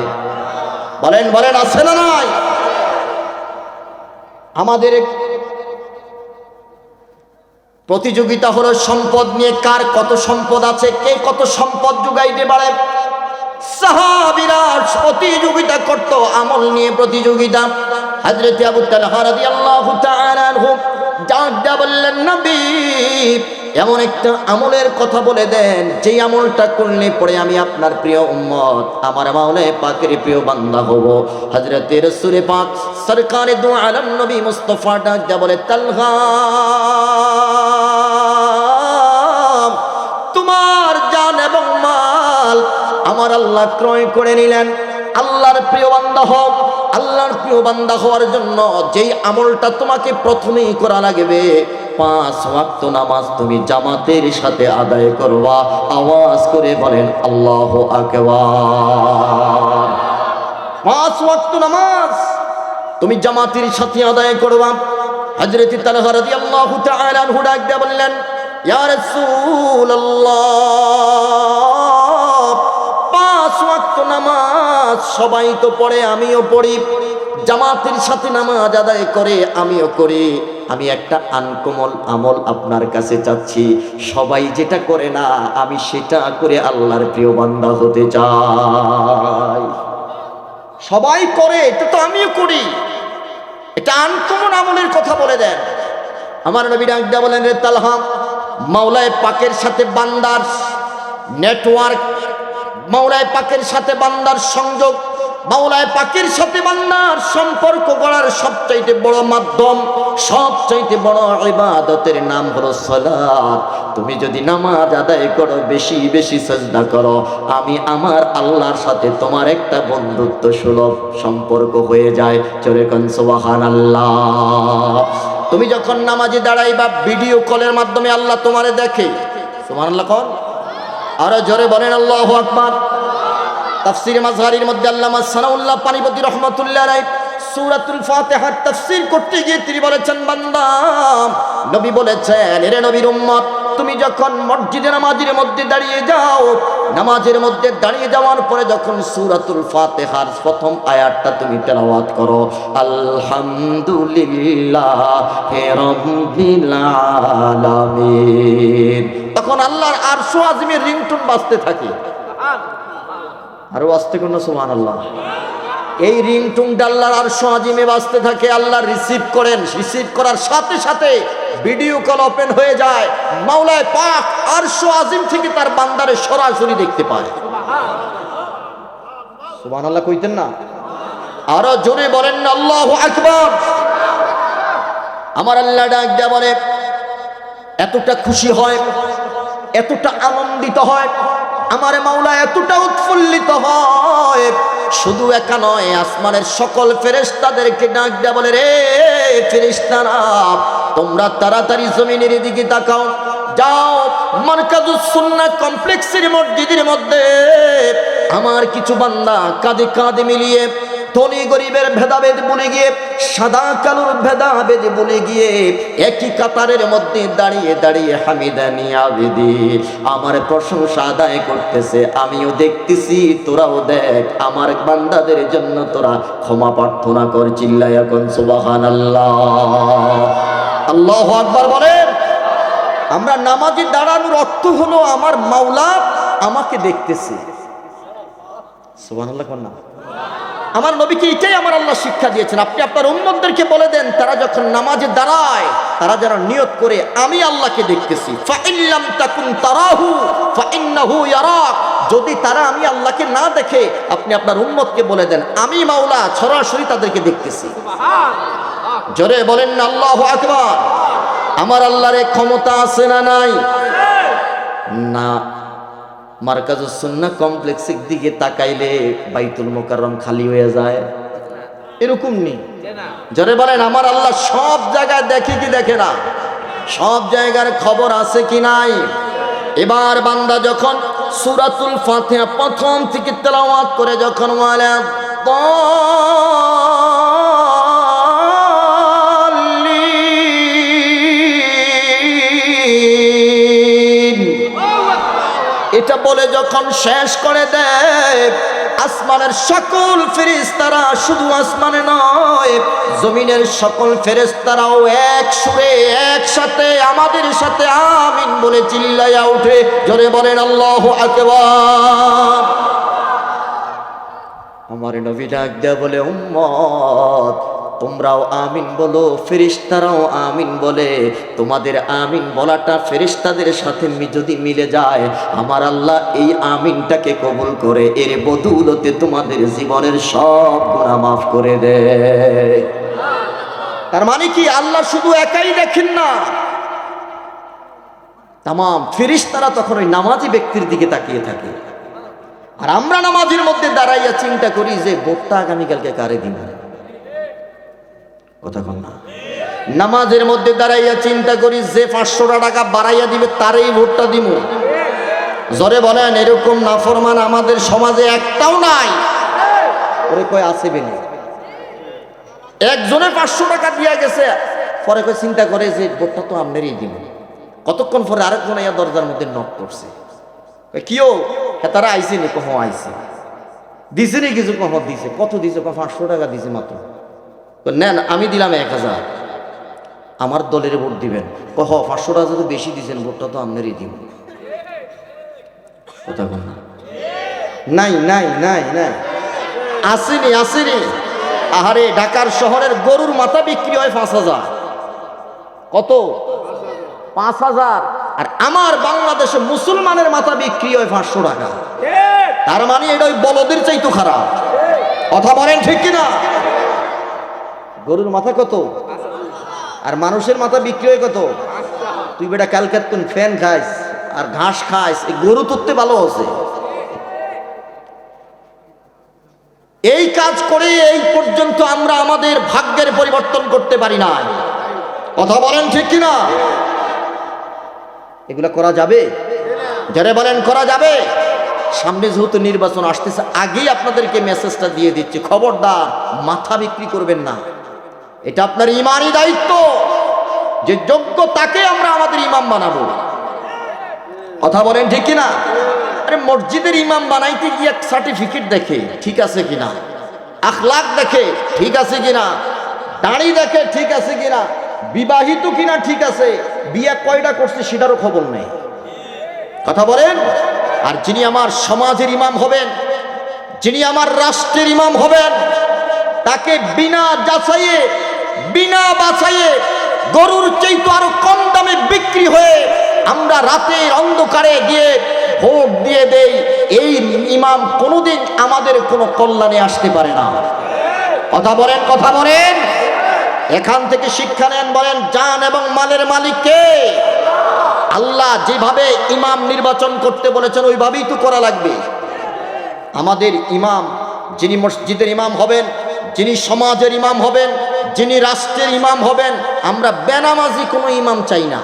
বলেন বলেন, আছে না নাই? আমাদের প্রতিযোগিতা হলো সম্পদ নিয়ে, কার কত সম্পদ আছে, কে কত সম্পদ যোগাইতে পারে। সাহাবীরা প্রতিযোগিতা করত, আমল নিয়ে প্রতিযোগিতা। হযরতে আবু তালহা রাদিয়াল্লাহু তাআলা আনহু ডাক দিয়া বললেন, নবী এমন একটা আমলের কথা বলে দেন, যেই আমলটা করলে পরে আমি আপনার প্রিয় উম্মত, আমার মাওলায়ে পাকের প্রিয় বান্দা হব। হযরতে রাসূল পাক সরকারে দু আলম নবী মুস্তাফা ডাক দিয়া বলে, তালহা তোমার জান এবং মাল আমার আল্লাহ ক্রয় করে নিলেন। আল্লাহর প্রিয় বান্দা হও। আল্লাহর প্রিয় বান্দা হওয়ার জন্য যেই আমলটা তোমাকে প্রথমেই করা লাগবে, 5 ওয়াক্ত নামাজ তুমি জামাতের সাথে আদায় করবা। আওয়াজ করে বলেন আল্লাহু আকবার। 5 ওয়াক্ত নামাজ তুমি জামাতের সাথে আদায় করবা। হযরত তালহা রাদিয়াল্লাহু তাআলা আনহু ডাক দিয়ে বললেন, ইয়া রাসূলুল্লাহ, 5 ওয়াক্ত নামাজ সবাই তো পড়ে, আমিও পড়ি, জামাতের সাথে নামাজ আদায় করে আমিও করি। আমি একটা আনকমন আমল আপনার কাছে চাচ্ছি, সবাই যেটা করে না আমি সেটা করে আল্লাহর প্রিয় বান্দা হতে চাই। সবাই করে, এটা তো আমিও করি, এটা আনকমন আমলের কথা বলে দেন। আমার নবী ডাক দিয়া বলেন, রে তালহা মাওলায়ে পাকের সাথে বান্দার নেটওয়ার্ক, মাওলায়ে পাকের সাথে বান্দার সংযোগ, মাওলায়ে পাকের সাথে বান্দার সম্পর্ক গড়ার সবচাইতে বড় মাধ্যম, সবচাইতে বড় ইবাদতের নাম হলো সালাত। তুমি যদি নামাজ আদায় করো, বেশি বেশি সাজদা করো, আমি আমার আল্লাহর সাথে তোমার একটা বন্ধুত্ব সুলভ সম্পর্ক হয়ে যায়। জোরে কোন সুবহানাল্লাহ। তুমি যখন নামাজে দাঁড়াইবা, ভিডিও কলের মাধ্যমে আল্লাহ তোমারে দেখে। সুবহানাল্লাহ কোন, আরো জোরে বলেন আল্লাহু আকবার। তাফসীরে মাজহারির মধ্যে আল্লামা সানাউল্লাহ পানিপতি রহমাতুল্লাহ আলাইহি সূরাতুল ফাতিহার তাফসীর করতে গিয়ে তিনি বলেছেন, বান্দা, নবী বলেছেন, এরে নবীর উম্মত, তুমি যখন মসজিদে নামাজের মধ্যে দাঁড়িয়ে যাও, নামাজের মধ্যে দাঁড়িয়ে যাওয়ার পরে যখন সূরাতুল ফাতিহার প্রথম আয়াতটা তুমি তেলাওয়াত করো, আলহামদুলিল্লাহি রাব্বিল আলামিন, তখন আল্লাহর আরশ আজিমের রিংটোন বাজতে থাকে। আরো আস্তে কোন সুবহানাল্লাহ। এই রিংটোনটা আল্লাহর আরশ আজিমে বাজতে থাকে। আল্লাহ রিসিভ করেন, রিসিভ করার সাথে সাথে ভিডিও কল ওপেন হয়ে যায়। মাওলায়ে পাক আরশ আজিম থেকে তার বান্দারে সরাসরি দেখতে পায়। সুবহানাল্লাহ কইতেন না? আরো জোরে বলেন না আল্লাহু আকবার। আমার আল্লাহ ডাক দেয়া বলে, এতটা খুশি হয়, এতটা আনন্দিত হয়, আমার মাওলা এতটা উৎফুল্লিত হয়, শুধু একা নয়, আসমানের সকল ফেরেশতাদেরকে ডাক দেয়া বলে, রে ফেরেশতারা, তোমরা তাড়াতাড়ি জমিনের দিকে তাকাও, যাও মারকাজুস সুন্নাহ কমপ্লেক্সের মসজিদের মধ্যে আমার কিছু বান্দা কাঁধে কাঁধ মিলিয়ে ধনী গরিবের ভেদাভেদ ভুলে গিয়ে, সাদা কালোর ভেদাভেদ ভুলে গিয়ে একই কাতারের মধ্যে দাঁড়িয়ে দাঁড়িয়ে হামিদানি আবেদি আমার প্রশংসা আদায় করতেছে। আমিও দেখতেছি, তোরাও দেখ, আমার বান্দাদের জন্য তোরা ক্ষমা প্রার্থনা কর। চিল্লায়া কোন সুবহানাল্লাহ। আল্লাহু আকবার বলেন। আমরা নামাজে দাঁড়ানোর অর্থ হলো আমার মাওলা আমাকে দেখতেছে। সুবহানাল্লাহ কোন না? আমার নবীকে এটাই আমার আল্লাহ শিক্ষা দিয়েছেন। আপনি আপনার উম্মতদেরকে বলে দেন, তারা যখন নামাজে দাঁড়ায়, তারা যেন নিয়ত করে, আমি আল্লাহকে দেখতেছি। ফা ইল্লাম তাকুন তারাহু ফা ইন্নাহু ইয়ারাক। যদি তারা আমি আল্লাহকে না দেখে, আপনি আপনার উম্মতকে বলে দেন, আমি মাওলা সরাসরি তাদেরকে দেখতেছি। জোরে বলেন না আল্লাহু আকবার। আমার আল্লাহর ক্ষমতা আছে না নাই? না। মারকাজুস সুন্নাহ কমপ্লেক্সের দিকে তাকাইলে বাইতুল মুকাররম খালি হয়ে যায়, এরকম নেই। যারা বলেন আমার আল্লাহ সব জায়গায় দেখে কি দেখে না? সব জায়গার খবর আছে কি নাই? এবার বান্দা যখন সূরাতুল ফাতিহা প্রথম থেকে তেলাওয়াত করে, যখন ওয়ালা এটা বলে যখন শেষ করে দেয়, আসমানের সকল ফেরেশতারা, শুধু আসমানে নয়, জমিনের সকল ফেরেশতারাও এক সুরে একসাথে আমাদের সাথে আমিন বলে চিল্লাইয়া উঠে। জোরে বলেন আল্লাহু আকবার। আমার নবী ডাক দেয়া বলে, উম্মত, তোমরাও আমিন বলো, ফেরেশতারাও আমিন বলে। তোমাদের আমিন বলাটা ফেরেশতাদের সাথে যদি মিলে যায়, আমার আল্লাহ এই আমিনটাকে কবুল করে, এর বদৌলতে তোমাদের জীবনের সব গুনাহ মাফ করে দেয়। তার মানে কি, আল্লাহ শুধু একাই দেখেন না, তামাম ফেরেশতারা তখন ওই নামাজি ব্যক্তির দিকে তাকিয়ে থাকে। আর আমরা নামাজের মধ্যে দাঁড়াইয়া চিন্তা করি যে ভোটটা আগামীকালকে কারে দিব। কথা কন না? নামাজের মধ্যে দাঁড়াইয়া চিন্তা করি যে 500 টাকা বাড়াইয়া দিবে তারই ভোটটা দিব। জোরে বলেন, এরকম নাফরমান আমাদের সমাজে একটাও নাই। ওরে কয় আছে বেনি, একজনে 500 টাকা দিয়া গেছে, পরে কয় চিন্তা করে যে ভোটটা তো আমনেরই দিব। কতক্ষণ পরে আরেকজন আইয়া দরজার মধ্যে নক করছে, কিও হ্যাঁ তারা আইসে নি? কহ আইসে। দিছে নি কিছু? কহ দিছে। কত দিছে? 500 টাকা দিছে মাত্র। নেন, আমি দিলাম 1000, আমার দলের ভোট দিবেন। কহ 500 টাকা যদি বেশি দিছেন, ভোটটা তো আপনারই দিব। কথা বল না? নাই নাই নাই নাই, আসেনি আসেনি। আহারে, ঢাকার শহরের গরুর মাথা বিক্রি হয় 5000। কত? 5000। আর আমার বাংলাদেশে মুসলমানের মাথা বিক্রি হয় 500 টাকা। তার মানে এটা ওই বলদের চাইতো খারাপ। কথা বলেন ঠিক কিনা? গরুর মাথা কত আর মানুষের মাথা বিক্রি হয় কত? তুই বেটা কালকে তুই ফ্যান খাইস আর ঘাস খাইস, এই গরু তুলতে ভালো আছে। এই কাজ করে এই পর্যন্ত আমরা আমাদের ভাগ্যের পরিবর্তন করতে পারি না। কথা বলেন ঠিক কিনা? এগুলো করা যাবে? যারা বলেন করা যাবে। সামনে যেহেতু নির্বাচন আসতেছে, আগেই আপনাদেরকে মেসেজটা দিয়ে দিচ্ছি, খবরদার মাথা বিক্রি করবেন না। এটা আপনার ইমানি দায়িত্ব যে যোগ্য তাকে আমরা আমাদের ইমাম বানাবো। কথা বলেন ঠিক কিনা? আরে মসজিদের ইমাম বানাইতে গিয়ে সার্টিফিকেট দেখে ঠিক আছে কিনা, আখলাক দেখে ঠিক আছে কিনা, দাড়ি দেখে ঠিক আছে কিনা, বিবাহিত কিনা ঠিক আছে, বিয়ে কয়টা করছে সেটারও খবর নেই। কথা বলেন। আর যিনি আমার সমাজের ইমাম হবেন, যিনি আমার রাষ্ট্রের ইমাম হবেন, তাকে বিনা যাচাইয়ে বিনা বাছাইয়ে গরুর চাইতে আরো কম দামে বিক্রি হয়ে আমরা রাতের অন্ধকারে গিয়ে ভোট দিয়ে দেই, এই ইমাম কোনোদিন আমাদের কোনো কল্যাণে আসতে পারে না। কথা বলেন, কথা বলেন। এখান থেকে শিক্ষা নেন, বলেন জান এবং মালের মালিক কে? আল্লাহ যেভাবে ইমাম নির্বাচন করতে বলেছেন ওইভাবেই তো করা লাগবে। আমাদের ইমাম, যিনি মসজিদের ইমাম হবেন, যিনি সমাজের ইমাম হবেন, যিনি রাষ্ট্রের ইমাম হবেন, আমরা বেনামাজি কোনো ইমাম চাই না।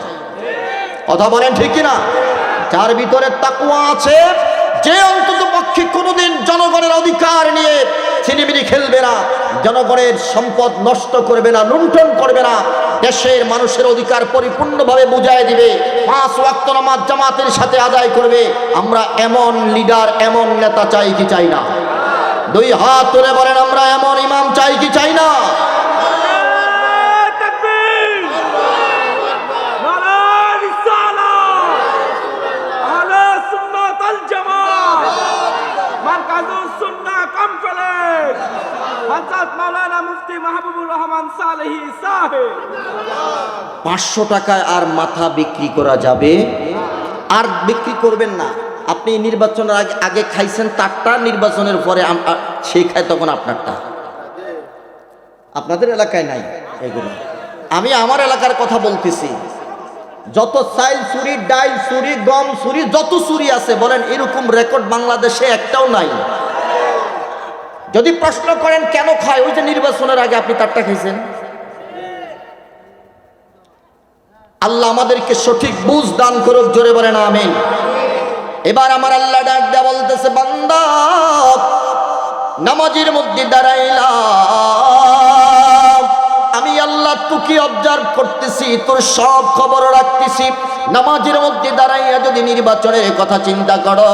কথা বলেন ঠিক কিনা? যার ভিতরে তাকওয়া আছে, যে অন্তত পক্ষে কোনোদিন জনগণের অধিকার নিয়ে ছিনিমিনি খেলবে না, জনগণের সম্পদ নষ্ট করবে না, লুণ্ঠন করবে না, দেশের মানুষের অধিকার পরিপূর্ণভাবে বুঝায় দিবে, 5 ওয়াক্ত নামাজ জামাতের সাথে আদায় করবে। আমরা এমন লিডার, এমন নেতা চাই কি চাই না? 2 হাত তুলে বলেন আমরা এমন ইমাম চাই কি চাই না? মুফতি মাহবুবুর রহমান সালেহী সাহেব। 500 টাকায় আর মাথা বিক্রি করা যাবে? আর বিক্রি করবেন না। আপনি নির্বাচনের আগে খাইছেন তারটা, নির্বাচনের পরে সেই খায় তখন আপনারটা। আপনাদের এলাকায় নাই এগুলো। আমি আমার এলাকার কথা বলতেছি। যত চাইল চুরি, ডাইল চুরি, গম চুরি, যত চুরি আছে বলেন, এরকম রেকর্ড বাংলাদেশে একটাও নাই। যদি প্রশ্ন করেন কেন খায়, ওই যে নির্বাচনের আগে আপনি তারটা খাইছেন। আল্লাহ আমাদেরকে সঠিক বুঝ দান করুক, জোরে বলেন আমিন। এবার আমার আল্লাহ ডাক দেয়া বলতেছে, বান্দা নামাজের মধ্যে দাঁড়াইলা, আমি আল্লাহ তোকে অবজার্ভ করতেছি, তোর সব খবর রাখতেছি। নামাজের মধ্যে দাঁড়াইয়া যদি নির্বাচনের কথা চিন্তা করো,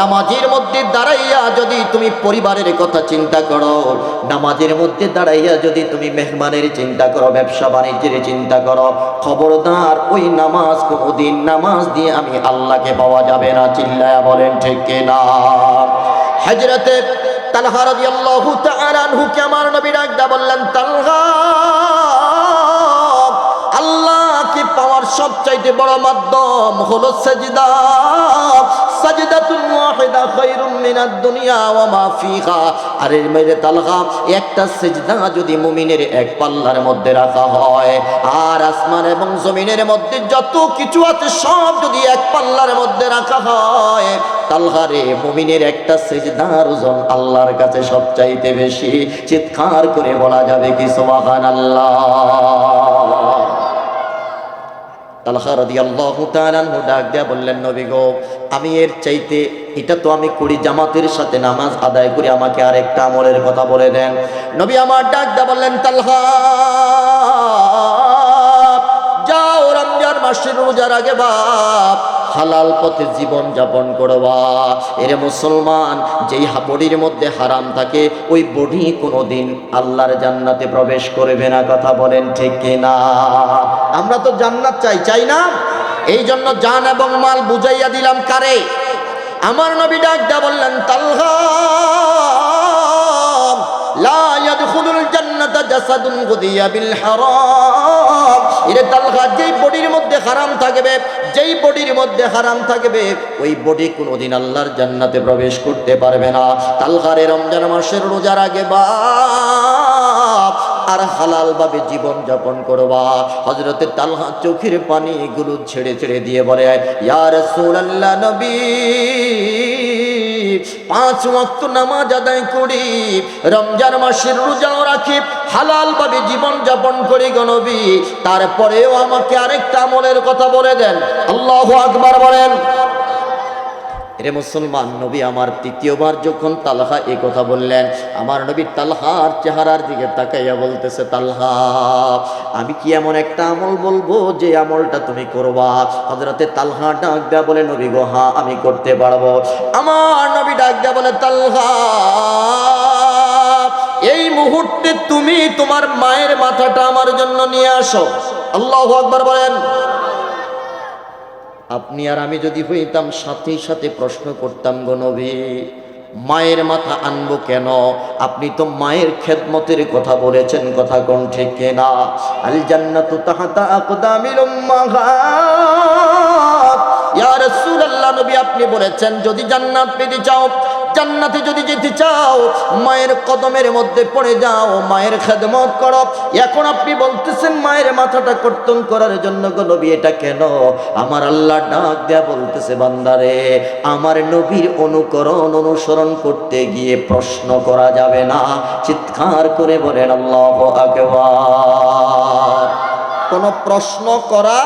নামাজের মধ্যে দাঁড়াইয়া যদি তুমি পরিবারের কথা চিন্তা করো, নামাজের মধ্যে দাঁড়াইয়া যদি তুমি মেহমানের চিন্তা করো, ব্যবসা বাণিজ্যের চিন্তা করো, খবরদার ওই নামাজ কোনোদিন নামাজ দিয়ে আমি আল্লাহকে পাওয়া যাবে না। চিল্লায়া বলেন ঠিক কিনা? হযরতে তালহা রাদিয়াল্লাহু তাআলা আনহু কে আমার নবী ডাকদা বললেন, তালহা, আল্লাহকে পাওয়ার সবচাইতে বড় মাধ্যম হলো সাজদা। সাজদাতুল ওয়াহিদা খায়রুম মিনাদ দুনিয়া ওয়া মা ফিহা। আরে মেরে তালহা, একটা সিজদা যদি মুমিনের এক পাল্লার মধ্যে রাখা হয়, আর আসমান এবং জমিনের মধ্যে যত কিছু আছে সব যদি এক পাল্লার মধ্যে রাখা হয়, তালহা রে, মুমিনের একটা সিজদার ওজন আল্লাহর কাছে সবচাইতে বেশি। চিৎকার করে বলা যাবে কি সুবহানাল্লাহ? তালহা রাদিয়াল্লাহু তাআলা আনহু ডাক দেয়া বললেন, নবী গো, আমি এর চাইতে, এটা তো আমি করি জামাতের সাথে নামাজ আদায় করি, আমাকে আরেকটা আমলের কথা বলে দেন। নবী আমার ডাক দেয়া বললেন, তালহা যাও, রমজান মাসের রোজার আগে বাপ হালাল পথে জীবন যাপন করবা। এরে মুসলমান, যেই বডির মধ্যে হারাম থাকে ওই বডি কোনোদিন আল্লাহর জান্নাতে প্রবেশ করবে না। কথা বলেন ঠিক কিনা? আমরা তো জান্নাত চাই, চাই না? এই জন্য জান এবং মাল বুঝাইয়া দিলাম কারে? আমার নবী ডাক দা বললেন, তালহা লা ইয়াদখুলুল জান্নাতা জাসাদুন গুদিয়া বিল হারাম। এরে তালহা, যেই বডির মধ্যে হারাম থাকবে, যেই বডির মধ্যে হারাম থাকবে, ওই বডি কোনোদিন আল্লাহর জান্নাতে প্রবেশ করতে পারবে না। তালহারে রমজান মাসের রোজার আগে বাপ আর হালাল ভাবে জীবন যাপন করবা। হযরতে তালহা চোখের পানি গুলো ছেড়ে ছেড়ে দিয়ে বলে, ইয়া রাসূলুল্লাহ, নবী, 5 ওয়াক্ত নামাজ আদায় করি, রমজান মাসের রোজাও রাখি, হালাল ভাবে জীবন যাপন করি গো নবী, তারপরেও আমাকে আরেকটা আমলের কথা বলে দেন। আল্লাহু আকবার বলেন। রে মুসলমান, নবী আমার তৃতীয়বার যখন তালহা এই কথা বললেন, আমার নবী তালহার চেহারার দিকে তাকাইয়া বলতেছে, তালহা, আমি কি এমন একটা আমল বলবো যে আমলটা তুমি করবা? হযরতে তালহা ডাক দেয়া বলে, নবী গো, হ্যাঁ আমি করতে পারবো। আমার নবী ডাক দেয়া বলে, তালহা, এই মুহূর্তে তুমি তোমার মায়ের মাথাটা আমার জন্য নিয়ে আসো। আল্লাহু আকবার বলেন। আপনি আর আমি যদি হইতাম, সাথে সাথে প্রশ্ন করতাম, গো নবী, মায়ের মাথা আনবো কেন? আপনি তো মায়ের খেদমতের কথা বলেছেন, কথা কোন ঠিক কিনা? আল জান্নাতু তাহতা আকদামিল উম্মাহাত। ইয়া রাসূলুল্লাহ, নবী আপনি বলেছেন, যদি জান্নাত পেতে চাও, জান্নাতে যদি যেতে চাও, মায়ের কদমের মধ্যে পড়ে যাও, মায়ের খেদমত করো। এখন আপনি বলতেছেন মায়ের মাথাটা কর্তন করার জন্য, গো নবী, এটা কেন? আমার আল্লাহ ডাক দেয়া বলতেছে, বান্দারে, আমার নবীর অনুসরণ করতে গিয়ে প্রশ্ন করা যাবে না। চিৎকার করে বলেন আল্লাহু আকবার। কোন প্রশ্ন করা,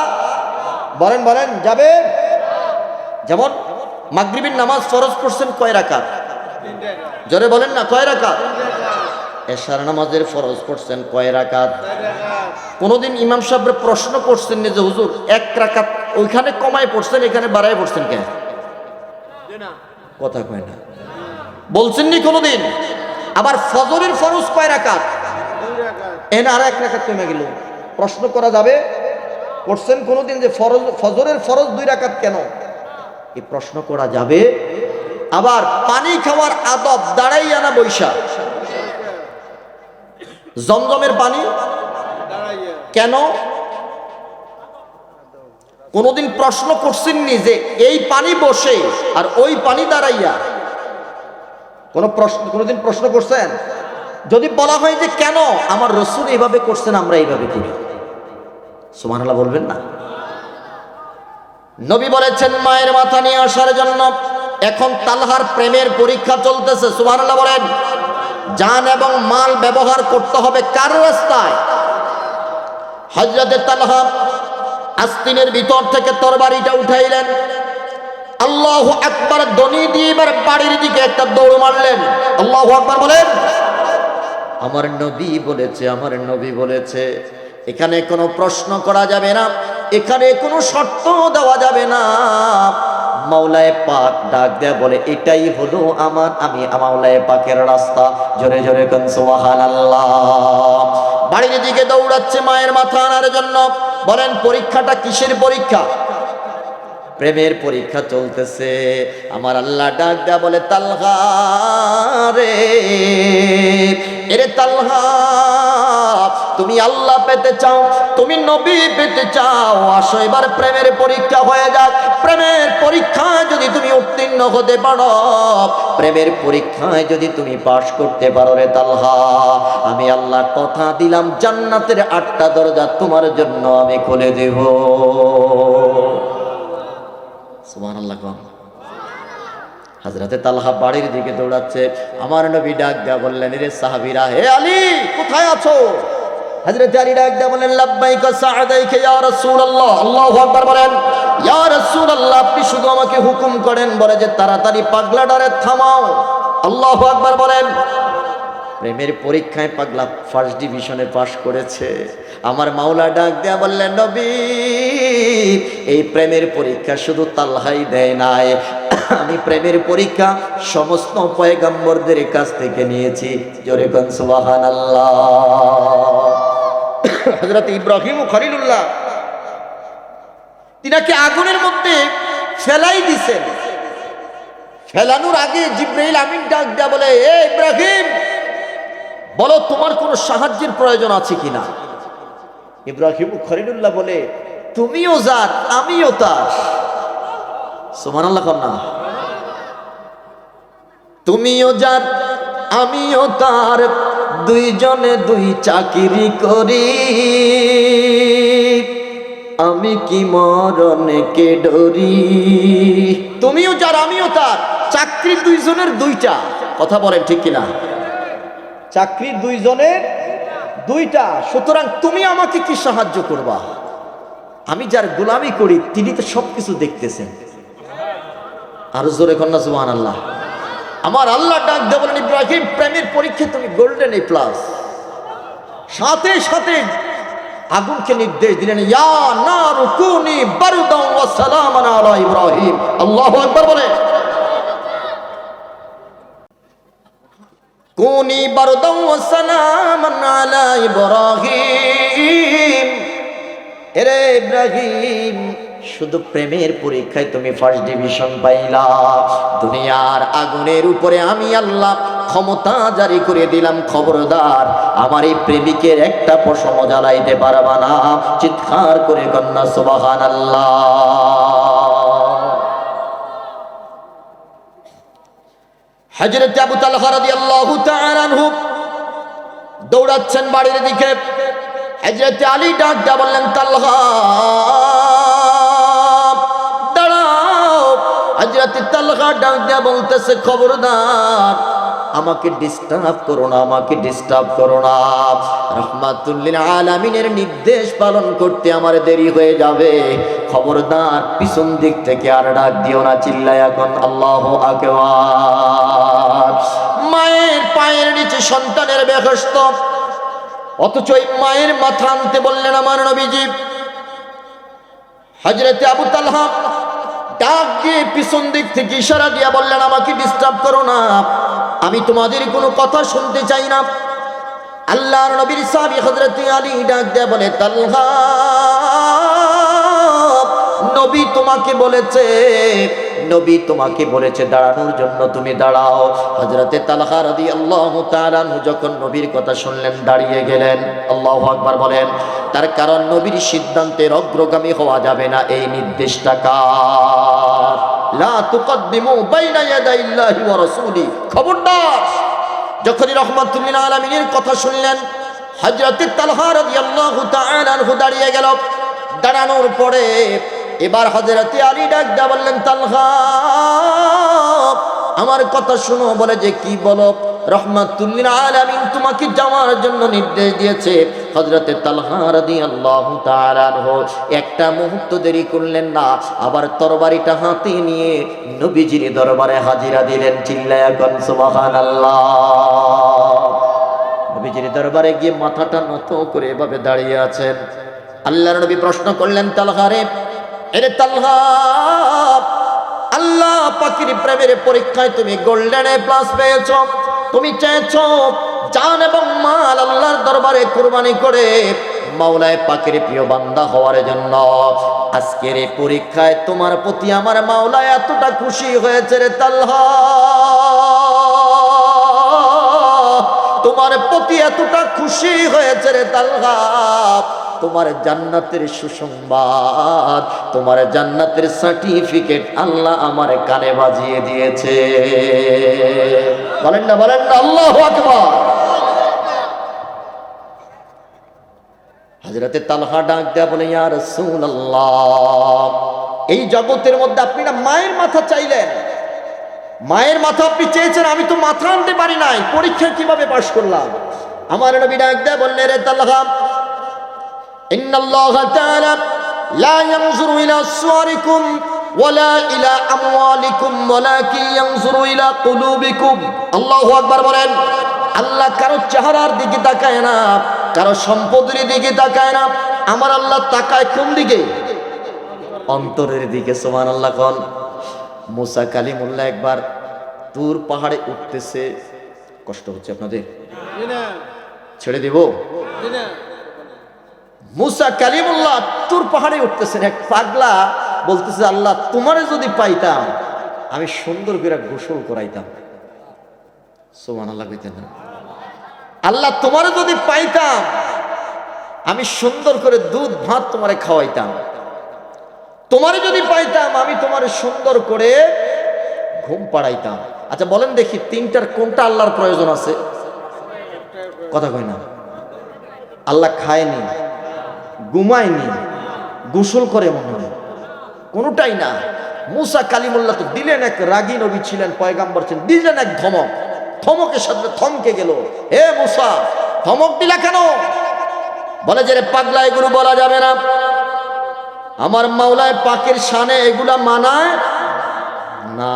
বলেন বলেন, যাবে? যেমন মাগরিবের নামাজ ফরজ পড়ছেন কয় রাকাত? জোরে বলেন না, কয় রাকাত? এশার নামাজের ফরজ পড়ছেন কয় রাকাত? কোনদিন ইমাম সাহেব প্রশ্ন করছেন যে হুজুর 1 রাকাত ওইখানে কমায় পড়ছেন, এখানে বাড়ায় পড়ছেন কেন? কথা কয় না, বলছেন নি কোনদিন? আবার ফজরের ফরজ কয় রাকাত? এনে আর 1 রাকাত কমে গেল, প্রশ্ন করা যাবে? করছেন কোনদিন যে ফজরের ফরজ 2 রাকাত কেন? এই প্রশ্ন করা যাবে? আবার পানি খাওয়ার আদব দাঁড়াইয়া না বৈশা? জমজমের পানি কেন? কোনদিন প্রশ্ন করছেননি যে এই পানি বসে আর ওই পানি দাঁড়াইয়া? কোনদিন প্রশ্ন করছেন? যদি বলা হয় যে কেন, আমার রাসূল এইভাবে করছেন, আমরা এইভাবে করি, সুবহানাল্লাহ বলবেন না? নবী বলেছেন মায়ের মাথা নিয়ে আসার জন্য। এখন তালহার প্রেমের পরীক্ষা চলতেছে, সুবহানাল্লাহ বলেন। জান এবং মাল ব্যবহার করতে হবে কার রাস্তায়? হযরতে তালহা আস্তিনের ভিতর থেকে তরবারিটা উঠাইলেন, আল্লাহু আকবার ধ্বনি দিয়ে এবার বাড়ির দিকে একটা দৌড় মারলেন। আল্লাহু আকবার বলেন। আমার নবী বলেছে, আমার নবী বলেছে, এখানে কোনো প্রশ্ন করা যাবে না, এখানে কোনো শর্ত দেওয়া যাবে না। মাওলায়ে পাক ডাক দেয়া বলে, এটাই হলো আমি মাওলায়ে পাকের রাস্তা। জোরে জোরে কোন সুবহানাল্লাহ। বাড়ির দিকে দৌড়াচ্ছে মায়ের মাথা আনার জন্য। বলেন পরীক্ষাটা কিসের পরীক্ষা? প্রেমের পরীক্ষা চলতেছে। আমার আল্লাহ ডাক দেয়া বলে, তালহা রে, এরে তালহা, তুমি আল্লাহ পেতে চাও, তুমি নবী পেতে চাও, আসো এবার প্রেমের পরীক্ষা হয়ে যাক। প্রেমের পরীক্ষায় যদি তুমি উত্তীর্ণ হতে পারো, প্রেমের পরীক্ষায় যদি তুমি পাশ করতে পারো রে তালহা, আমি আল্লাহ কথা দিলাম, জান্নাতের 8টা দরজা তোমার জন্য আমি খুলে দেব। সুবহানাল্লাহ। হযরতে তালহা বাড়ির দিকে দৌড়াচ্ছে। আমার নবী ডাক দেয়া বললেন, রে সাহাবীরা, হে আলী, কোথায় আছো? হযরত আলী ডাক দেয়া বললেন, লাব্বাইকা সাআদাইকা ইয়া রাসূলুল্লাহ। আল্লাহু আকবার বলেন। ইয়া রাসূলুল্লাহ, আপনি শুধু আমাকে হুকুম করেন, বলে যে তাড়াতাড়ি পাগলাটারে থামাও। আল্লাহু আকবার বলেন। প্রেমের পরীক্ষায় পাগলা ফার্স্ট ডিভিশনে পাশ করেছে। আমার মাওলা ডাক দেয়া বললেন, নবী, এই প্রেমের পরীক্ষা শুধু তালহাই দেয় নাই, আমি প্রেমের পরীক্ষা সমস্ত পয়গম্বরদের কাছ থেকে নিয়েছি। জোরে কোন সুবহানাল্লাহ। হযরত ইব্রাহিম খলিলুল্লাহ তিনাকে আগুনের মধ্যে ফেলাই দিছেন। ফেলানোর আগে জিবরাইল আমিন ডাক দেয়া বলে, এ ইব্রাহিম, বলো তোমার কোনো সাহায্যের প্রয়োজন আছে কিনা। ইব্রাহিম খলিলুল্লাহ বলে, তুমিও যার আমিও তার। সুবহানাল্লাহ কন্যা। তুমিও যার আমিও তার, দুইজনে দুই চাকরি করি, আমি কি মরণকে ডরি। তুমিও যার আমিও তার, চাকরি দুইজনের দুইটা। কথা বলেন ঠিক কিনা? চাকরি দুইজনের দুইটা, সুতরাং তুমি আমাকে কি সাহায্য করবা? আমি যার গোলামি করি তিনি তো সবকিছু দেখতেছেন। আরো জোরে কন্যা সুবহানাল্লাহ। আমার আল্লাহ ডাক দিয়ে বলেন, ইব্রাহিম প্রেমের পরীক্ষায় তুমি গোল্ডেন এ প্লাস। সাথে সাথে আগুনকে নির্দেশ দিলেন, ইয়া নারু কুনি বারদান ওয়া সালামান আলা ইব্রাহিম। আল্লাহু আকবার বলে, কুনি বারদান ওয়া সালামান আলা ইব্রাহিম। এরে ইব্রাহিম, শুধু প্রেমের পরীক্ষায় তুমি ফার্স্ট ডিভিশন পাইলা, দুনিয়ার আগুনের উপরে আমি আল্লাহ ক্ষমতা জারি করে দিলাম, খবরদার আমার এই প্রেমিকের একটা পশম জ্বালাইতে পারবা না। চিৎকার করে কন্যা সুবহানাল্লাহ। হযরত আবু তালহা রাদিয়াল্লাহু তাআলা আনহু দৌড়াচ্ছেন বাড়ির দিকে। হযরত আলী ডাক দিয়ে বললেন, তালহা দাঁড়াও। হযরত তালহা ডাক দিয়ে বলতেছে, খবরদার আমাকে ডিস্টার্ব করো না, আমাকে ডিস্টার্ব করো না। রাহমাতুল লিল আলামিনের নির্দেশ পালন করতে আমার দেরি হয়ে যাবে। খবরদার পিছন দিক থেকে আর ডাক দিও না, চিল্লায়া কোন আল্লাহু আকবার। মায়ের পায়ের নিচে সন্তানের বেহেশত, অথচ এই মায়ের মাথা আনতে বললেন আমার নবীজি। হযরতে আবু তালহা ডাক দিয়ে পিছন দিক থেকে ইশারা দিয়ে বললেন, আমাকে ডিস্টার্ব করো না, আমি তোমাদের কোনো কথা শুনতে চাই না। আল্লাহর নবীর সাহাবী হযরত আলী ডাক দিয়ে বলে, তালহা নবী তোমাকে বলেছে, নবী তোমাকে বলেছে দাঁড়ানোর জন্য, তুমি দাঁড়াও। হযরতে তালহা রাদিয়াল্লাহু তাআলা আনহু যখন নবীর কথা শুনলেন দাঁড়িয়ে গেলেন। আল্লাহু আকবার বলেন। তার কারণ নবীর সিদ্ধান্তের অগ্রগামী হওয়া যাবে না, এই নির্দেশটা কার? লা তুকদ্দিমু বাইনা ইয়াদাইল্লাহি ওয়া রাসূলি। খবরদার। যখনই রাহমাতুল লিল আলামিনের কথা শুনলেন, হযরতে তালহা রাদিয়াল্লাহু তাআলা আনহু দাঁড়িয়ে গেল। দাঁড়ানোর পরে এবার হযরতে আলী ডাক দিয়ে বললেন, তালহা আমার কথা শুনো। বলে যে কি বলো? রাহমাতুল লিল আলামিন তোমাকে যাওয়ার জন্য নির্দেশ দিয়েছে। হযরতে তালহা রাদিয়াল্লাহু তাআলা আনহু একটা মুহূর্ত দেরি করলেন না, আবার তরবারিটা হাতে নিয়ে নবীজির দরবারে হাজিরা দিলেন। চিল্লায়া কোন সুবহানাল্লাহ। নবীজির দরবারে গিয়ে মাথাটা নত করে এভাবে দাঁড়িয়ে আছেন। আল্লাহর নবী প্রশ্ন করলেন, তালহা রে, এরে তালহা, আল্লাহ পাকের প্রেমের পরীক্ষায় তুমি গোল্ডেন এ প্লাস পেয়েছো। তুমি চেয়েছো জান এবং মাল আল্লাহর দরবারে কুরবানি করে মাওলায়ে পাকের প্রিয় বান্দা হওয়ার জন্য। আজকের এই পরীক্ষায় তোমার প্রতি আমার মাওলা এতটা খুশি হয়েছে রে তালহা, তোমার প্রতি এতটা খুশি হয়েছে রে তালহা, তোমার জান্নাতের সুসংবাদ, তোমার জান্নাতের সার্টিফিকেট আল্লাহ আমার কানে বাজিয়ে দিয়েছে। বলেন না, বলেন না আল্লাহু আকবার। হযরতে তালহা ডাক দেয়া বলে, ইয়া রাসূলুল্লাহ, এই জগতের মধ্যে আপনি না মায়ের মাথা চাইলেন, মায়ের মাথা আপনি চেয়েছেন, আমি তো মাথা আনতে পারি নাই, পরীক্ষা কিভাবে পাশ করলাম? আমার নবী ডাক দেয়া বললেন, রে তালহা, ইন্নাল্লাহা তাআলা লা ইয়ানজুরু ইলা সুওয়ারিকুম ওয়ালা ইলা আমওয়ালিকুম ওয়ালাকিন ইয়ানজুরু ইলা কুলুবিকুম। আল্লাহু আকবার বলেন। আল্লাহ কারো চেহারার দিকে তাকায় না, কারো সম্পদের দিকে তাকায় না, আমার আল্লাহ তাকায় কোন দিকে? অন্তরের দিকে। সুবহানাল্লাহ। কোন মুসা কালিমুল্লাহ একবার তুর পাহাড়ে উঠতেছে। কষ্ট হচ্ছে আপনাদের? ছেড়ে দিব? মুসা কালিমুল্লাহ তুর পাহাড়ে উঠতেছেন। এক পাগলা বলতেছে, আল্লাহ তোমারে যদি পাইতাম আমি সুন্দর করে গোসল করাইতাম। সুবহানাল্লাহ কইতেন না? আল্লাহ তোমারে যদি পাইতাম আমি সুন্দর করে দুধ ভাত তোমারে খাওয়াইতাম, তোমারে যদি পাইতাম আমি তোমারে সুন্দর করে ঘুম পাড়াইতাম। আচ্ছা বলেন দেখি তিনটার কোনটা আল্লাহর প্রয়োজন আছে? কথা কই না। আল্লাহ খায়নি, ঘুমায়নি, গোসল করে মনে হয়, কোনোটাই না। মুসা কালিমুল্লাহ তো দিলেন এক রাগী নবী ছিলেন, পয়গাম্বর ছিলেন, দিলেন এক ধমক, ধমকের সাথে থমকে গেল। হে মুসা, ধমক দিলা কেন? বলে যে রে পাগলা, এগুলো বলা যাবে না, আমার মাওলায় পাকের শানে এগুলা মানায় না।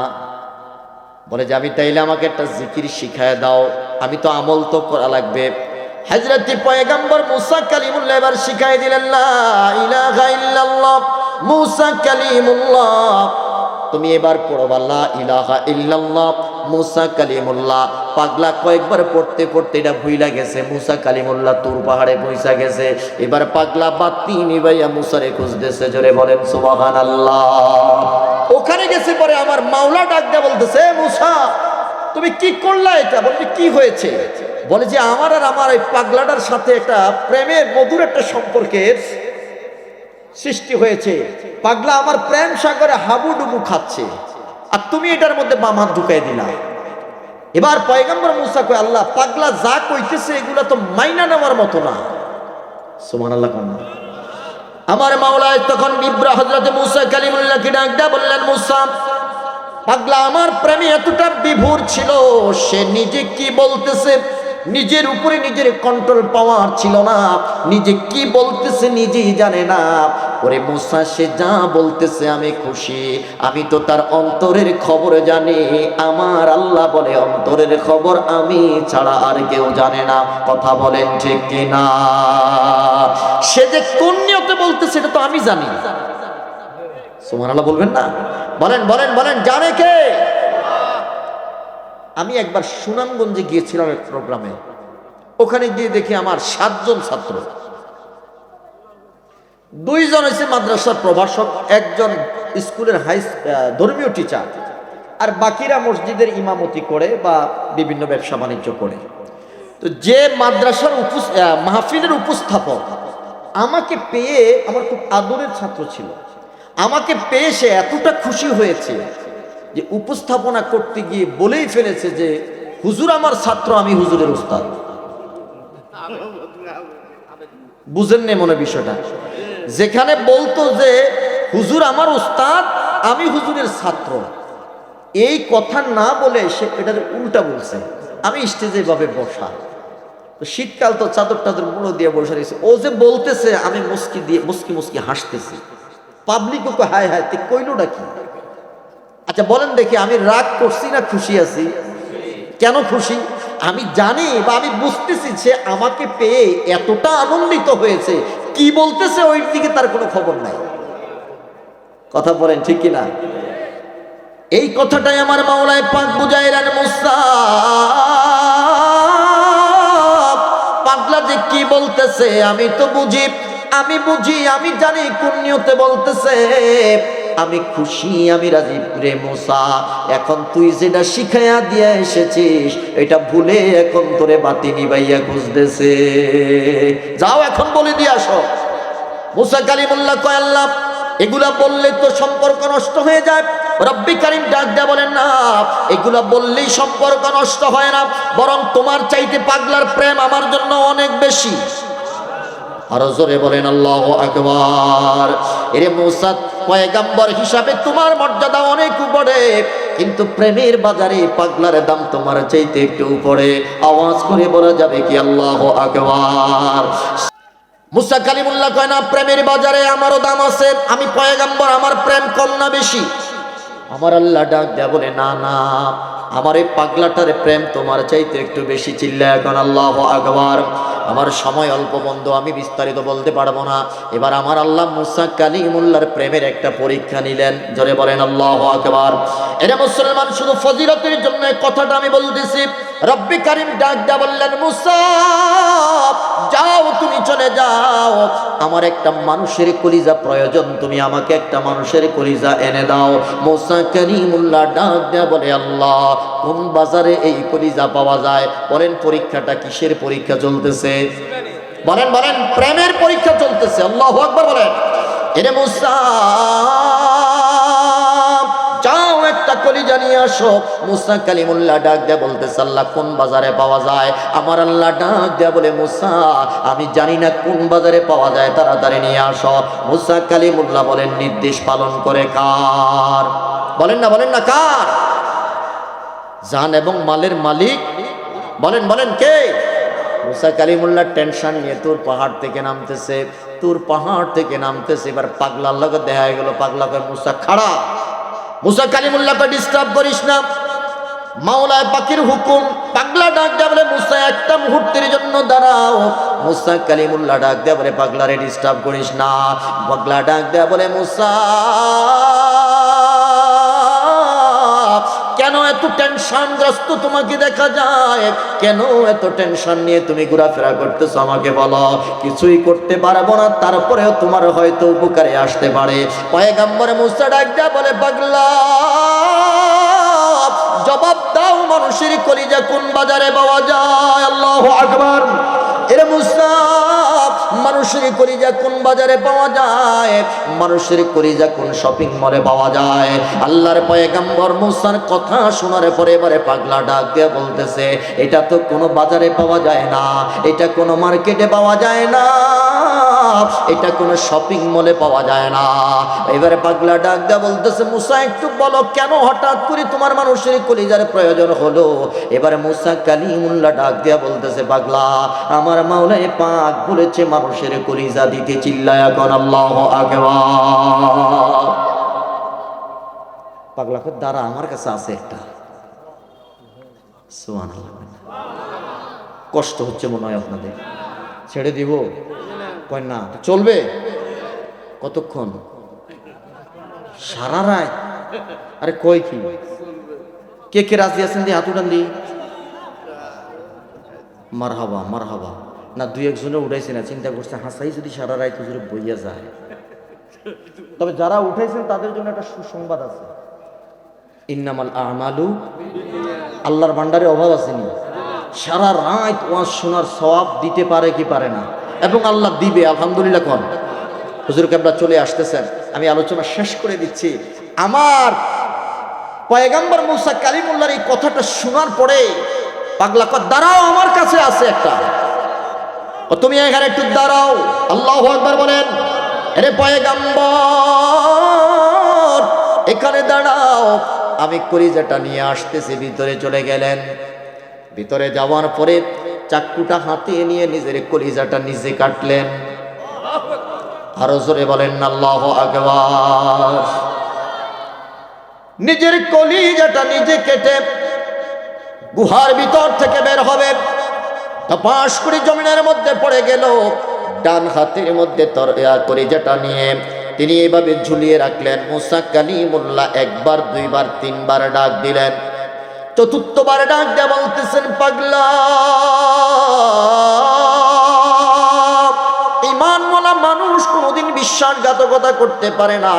বলে যে আমি তাইলে আমাকে একটা জিকির শিখায় দাও, আমি তো আমল তো করা লাগবে। হযরত পয়গম্বর মুসা কালিমুল্লাহ এবার শিখাই দিলেন, লা ইলাহা ইল্লাল্লাহ মুসা কালিমুল্লাহ। তুমি এবার পড়বা লা ইলাহা ইল্লাল্লাহ মুসা কালিমুল্লাহ। পাগলা কয়েকবার পড়তে পড়তে এটা ভুইলা গেছে, মুসা কালিমুল্লাহ তুর পাহাড়ে পৌঁছা গেছে। এবার পাগলা বাতি নিবাইয়া মুসারে খুঁজতেছে, জোরে বলেন সুবহানাল্লাহ। ওখানে গেছে পরে আমার মাওলা ডাক দেয়া বলতেছে, মুসা তুমি কি করলা এটা? বলতে কি হয়েছে? বলে যে আমার আর আমার এই পাগলাটার সাথে একটা প্রেমের মধুর একটা সম্পর্কের সৃষ্টি হয়েছে। পাগলা আমার প্রেম সাগরে হাবুডুবু খাচ্ছে, আর তুমি এটার মধ্যে বাম হাত ঢুকাই দিলা। এবার পয়গম্বর মুসা কয়, আল্লাহ পাগলা যা কইতেছে এগুলা তো মাইনা নেওয়ার মতো না। সুবহানাল্লাহ। আমার মাওলায় তখন বিব্রা হযরত মুসা কালিমুল্লাহকে ডাক দেয়া বললেন, মুসা পাগলা আমার প্রেমে এতটা বিভোর ছিল, সে নিজে কি বলতেছে নিজের উপরে নিজের কন্ট্রোল পাওয়ার ছিল না, নিজে কি বলতেছে নিজেই জানে না। ওরে মুসা, সে যা বলতেছে আমি খুশি, আমি তো তার অন্তরের খবর জানি। আমার আল্লাহ বলে অন্তরের খবর আমি ছাড়া আর কেউ জানে না। কথা বলেন ঠিক কিনা? সে যে কোন নিয়তে বলতেছে এটা তো আমি জানি। সুবহানাল্লাহ বলবেন না? বলেন বলেন বলেন, জানে কে? আমি একবার সুনামগঞ্জে গিয়েছিলাম এক প্রোগ্রামে, ওখানে গিয়ে দেখি আমার 7 জন ছাত্র, 2 জন হয়েছে মাদ্রাসার প্রভাষক, একজন স্কুলের ধর্মীয় টিচার, আর বাকিরা মসজিদের ইমামতি করে বা বিভিন্ন ব্যবসা বাণিজ্য করে। তো যে মাদ্রাসার মাহফিলের উপস্থাপক আমাকে পেয়ে, আমার খুব আদরের ছাত্র ছিল, আমাকে পেয়ে সে এতটা খুশি হয়েছে যে উপস্থাপনা করতে গিয়ে বলেই ফেলেছে যে হুজুর আমার ছাত্র, আমি হুজুরের উস্তাদ। বুঝেন না মনে বিষয়টা? যেখানে বলতো যে হুজুর আমার উস্তাদ, আমি হুজুরের ছাত্র, এই কথা না বলে সে এটার উল্টা বলছে। আমি স্টেজে ভাবে বসা, তো শীতকাল তো চাদর টাদর মুড়ো দিয়ে বসে রয়েছে, ও যে বলতেছে আমি মুস্কি মুস্কি হাসতেছি। পাবলিক ওকে হায় হায় তুই কইলোটা কি? আচ্ছা বলেন দেখি, আমি রাগ করছি না খুশি আছি? কেন খুশি? আমি জানি বা আমি বুঝতেছি সে আমাকে পেয়ে এতটা আনন্দিত হয়েছে, কি বলতেছে ওই দিকে তার কোনো খবর নাই। কথা বলেন ঠিক কিনা? এই কথাটাই আমার মাওলায় পাক বুঝাইলেন, মুসা পাগলা যে কি বলতেছে আমি তো বুঝি, আমি জানি কোন নিয়তে বলতেছে। আমি খুশি, আমি রাজি রে মুসা। এখন তুই যেটা শিখাইয়া দিয়ে এসেছিস এটা ভুলে এখন তোরে বাতি নিবাইয়া খুঁজতেছে। যাও এখন বলে দিয়ে আসো। মুসা কালিমুল্লাহ কয়, আল্লাহ এগুলা বললে তো সম্পর্ক নষ্ট হয়ে যায়। রব্বি কারীম ডাক দেয়া বলেন, না এগুলা বললেই সম্পর্ক নষ্ট হয় না, বরং তোমার চাইতে পাগলার প্রেম আমার জন্য অনেক বেশি। আরো জোরে বলেন আল্লাহু আকবার। এরে মুসা, পয়গম্বর হিসাবে তোমার মর্যাদা অনেক উপরে, কিন্তু প্রেমের বাজারে পাগলার দাম তোমার চাইতে একটু উপরে। আওয়াজ করে বলা যাবে কি আল্লাহু আকবার? মুসা কালিমুল্লাহ কয়, না প্রেমের বাজারে আমারও দাম আছে, আমি পয়গম্বর, আমার প্রেম কম না বেশি? আমার আল্লাহ ডাক দেয়া বলে, না না, আমার এই পাগলাটার প্রেম তোমার চাইতে একটু বেশি। চিল্লায় এখন আল্লাহু আকবার। আমার সময় অল্প বন্ধু, আমি বিস্তারিত বলতে পারবো না। এবার আমার আল্লাহ মুসা কালিমুল্লাহর প্রেমের একটা পরীক্ষা নিলেন। জোরে বলেন আল্লাহু আকবার। এরা মুসলমান, শুধু ফজিলতের জন্য কথাটা আমি বলতেছি, রব্বি কারীম ডাক দিয়া বললেন, মুসা যাও, তুমি চলে যাও, আমার একটা মানুষের কলিজা প্রয়োজন, তুমি আমাকে একটা মানুষের কলিজা এনে দাও। মুসা কালিমুল্লাহ ডাক দিয়া বলে, আল্লাহ, কোন বাজারে এই কলিজা পাওয়া যায়? বলেন, পরীক্ষাটা কিসের পরীক্ষা চলতেছে? বলেন বলেন, প্রেমের পরীক্ষা চলতেছে। আল্লাহু আকবার বলেন। এরে মুসা, যাও একটা কলিজা নিয়ে আসো। মুসা কালিমুল্লাহ ডাক দেয়া বলতেছে, আল্লাহ, কোন বাজারে পাওয়া যায়? আমার আল্লাহ ডাক দেয়া বলে, মুসা, আমি জানি না কোন বাজারে পাওয়া যায়, তাড়াতাড়ি নিয়ে আসো। মুসা কালিমুল্লাহ বলেন, নির্দেশ পালন করে কার? বলেন না, বলেন না, কার? জান এবং মালের মালিক, বলেন বলেন, কে? মুসা কালিমুল্লাহ টেনশন নিয়ে তোর পাহাড় থেকে নামতেছে, তোর পাহাড় থেকে নামতেছে। এবার পাগলার লগে দেখা গেল, পাগলা কয়, মুসা খাড়া। মুসা কালিমুল্লাহকে ডিস্টার্ব করিস না, মাওলায় পাখির হুকুম। পাগলা ডাক দেয়া বলে, মুসা একটা মুহূর্তের জন্য দাঁড়াও। মুসা কালিমুল্লাহ ডাক দেয়া বলে, পাগলারে ডিস্টার্ব করিস না। পাগলা ডাক দেয়া বলে, মুসা কেন এত টেনশনগ্রস্ত তোমাকে দেখা যায়? কেন এত টেনশন নিয়ে তুমি ঘোরাফেরা করতেছো? আমাকে বলো। কিছুই করতে পারবো না, তারপরেও তোমার হয়তো উপকারে আসতে পারে। পয়গম্বর মুসা ডাক দেয়া বলে, পাগলা জবাব দাও, মানুষের কলিজা কোন বাজারে পাওয়া যায়? আল্লাহু আকবার। এরে মুসা, মানুষের কলিজা কোন বাজারে পাওয়া যায়? মানুষের কলিজা কোন শপিং মলে পাওয়া যায়? আল্লাহর পয়গম্বর মুসার কথা শোনার পরে এবারে পাগলা ডাক দিয়ে বলতেছে, এটা তো কোনো বাজারে পাওয়া যায় না, এটা কোনো মার্কেটে পাওয়া যায় না, এটা কোনো শপিং মলে পাওয়া যায় না। এবারে পাগলা ডাক দেয়া বলতেছে, মুসা একটু বলো, কেন হঠাৎ করে তোমার মানুষের কলিজার প্রয়োজন হলো? এবারে মুসা কালিমুল্লাহ ডাক দেয়া বলতেছে, পাগলা, আমার মাওলায়ে পাক বলেছে মানুষের কলিজা দিতে। চিল্লায়া কোন আল্লাহু আকবার। পাগলা কয়, দাঁড়া, আমার কাছে আছে একটা। সুবহানাল্লাহ। কষ্ট হচ্ছে মনে হয় আপনাদের, ছেড়ে দিব? কয় না, চলবে। কতক্ষণ? সারা রাত? আরে কয় কি, কে কে রাজি আছেন? দিয়ে হাত উঠান দি। মারহাবা মারহাবা। না, দুই একজনে উঠাইছে না, চিন্তা করছে হাসাই যদি সারা রাত হুজুরে বইয়া যায়। তবে যারা উঠাইছেন তাদের জন্য একটা সুসংবাদ আছে। ইন্নামাল আমালু, আল্লাহর ভান্ডারে অভাব আসেনি। সারা রাত ওয়াজ শোনার সওয়াব দিতে পারে কি পারে না? এবং আল্লাহ দিবে, আলহামদুলিল্লাহ। কোন হুজুর কেবলা চলে আসতেছেন, আমি আলোচনা শেষ করে দিচ্ছি। আমার পয়গম্বর মুসা কালিমুল্লাহর এই কথাটা শোনার পরে পাগলা কয়, দাঁড়াও, আমার কাছে আছে একটা। তুমি এখানে একটু দাঁড়াও। আল্লাহু আকবার বলেন। আরে পয়গম্বর, এখানে দাঁড়াও, আমি কলিজাটা নিয়ে আসতেছি। ভিতরে চলে গেলেন। ভিতরে যাওয়ার পরে চাকুটা হাতে নিয়ে নিজের কলিজাটা নিজে কাটলেন। আরো জোরে বলেন না আল্লাহু আকবার। নিজের কলিজাটা নিজে কেটে গুহার ভিতর থেকে বের হবে, পাশ করে জমিনের মধ্যে পড়ে গেল। ডান হাতের মধ্যে কলিজাটা নিয়ে তিনি এইভাবে ঝুলিয়ে রাখলেন। মুসা কালিমুল্লাহ একবার, দুইবার, তিনবার ডাক দিলেন। চতুর্থবার ডাক দিয়ে বলতেছেন, পাগলা, ঈমানওয়ালা মানুষ কোনোদিন বিশ্বাসঘাতকতা করতে পারে না,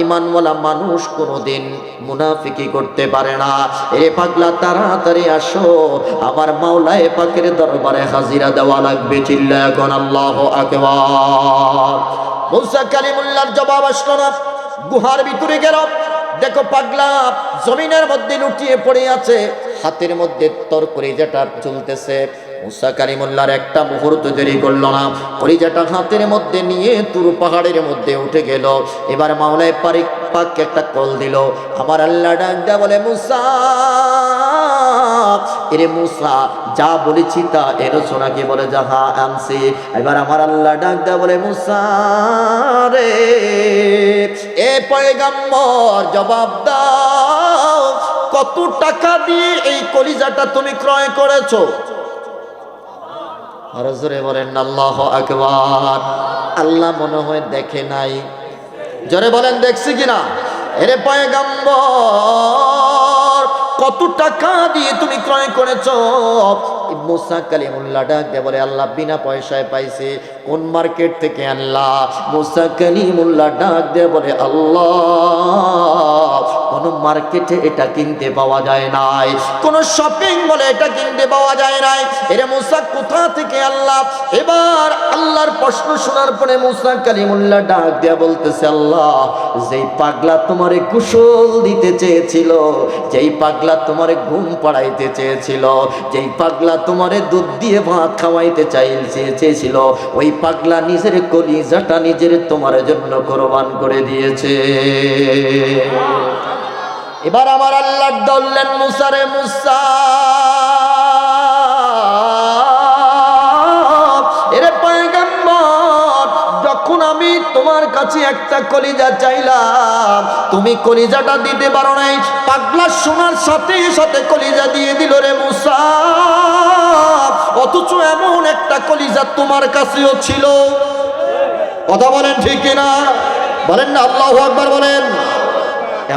ঈমানওয়ালা মানুষ কোনোদিন মুনাফিকি করতে পারে না। এ পাগলা, তাড়াতাড়ি আসো, আমার মাওলায়ে পাকের দরবারে হাজিরা দেওয়া লাগবে। চিল্লায়া কোন আল্লাহু আকবার। মুসা কালিমুল্লাহর জবাব আসলো না। গুহার ভিতরে গেল, দেখো পাগলা জমিনের মধ্যে লুটিয়ে পড়ে আছে, হাতের মধ্যে কলিজাটা ঝুলতেছে। মুসা কালিমুল্লাহর একটা মুহূর্ত দেরি করলো না, কলিজাটা হাতের মধ্যে নিয়ে তুর পাহাড়ের মধ্যে উঠে গেল। এবার মাওলায়ে পাককে একটা কল দিল। আমার আল্লাহ ডাক দেয়া বলে, মুসা, এরে মুসা, যা বলেছি তা এনেছো নাকি? বলে, যাহা আনছি। এবার আমার আল্লাহ ডাক দেয়া বলে, মুসা রে, এ পয়গম্বর, জবাব দাও, কত টাকা দিয়ে এই কলিজাটা তুমি ক্রয় করেছো? আর জোরে বলেন আল্লাহু আকবার। আল্লাহ মনে হয় দেখে নাই। জোরে বলেন, দেখছি কিনা? এরে পয়গম্বর, কত টাকা দিয়ে তুমি ক্রয় করেছো? মুসা কালিমুল্লাহ ডাক দিয়ে বলে, আল্লাহ বিনা পয়সায় পাইছে। কোন মার্কেট থেকে আনলা? মুসা কালিমুল্লাহ ডাক দিয়ে বলে, আল্লাহ কোন মার্কেটে এটা কিনতে পাওয়া যায় নাই, কোন শপিং মলে এটা কিনতে পাওয়া যায় নাই। এরে মুসা কোথা থেকে আল্লাহ? এবার আল্লাহর প্রশ্ন শোনার পরে মুসা কালিমুল্লাহ ডাক দিয়া বলতেছে, আল্লাহ যেই পাগলা তোমারে কুশল দিতে চেয়েছিল, যেই পাগলা তোমারে ঘুম পাড়াইতে চেয়েছিল, যেই পাগলা তোমারে দুধ দিয়ে ভাত খাওয়াইতে চেয়েছিল, ওই পাগলা নিজের কলিজাটা নিজের তোমার জন্য কোরবান করে দিয়েছে। এবার আমার আল্লাহ বললেন, মুসা রে মুসা, এরে পয়গম্বর, যখন আমি তোমার কাছে একটা কলিজা চাইলাম, তুমি কলিজাটা দিতে পারো নাই। পাগলা শোনার সাথে সাথে কলিজা দিয়ে দিল রে মুসা, অথচ এমন একটা কলিজা তোমার কাছেও ছিল। কথা বলেন ঠিক কিনা? বলেন না আল্লাহু আকবার বলেন।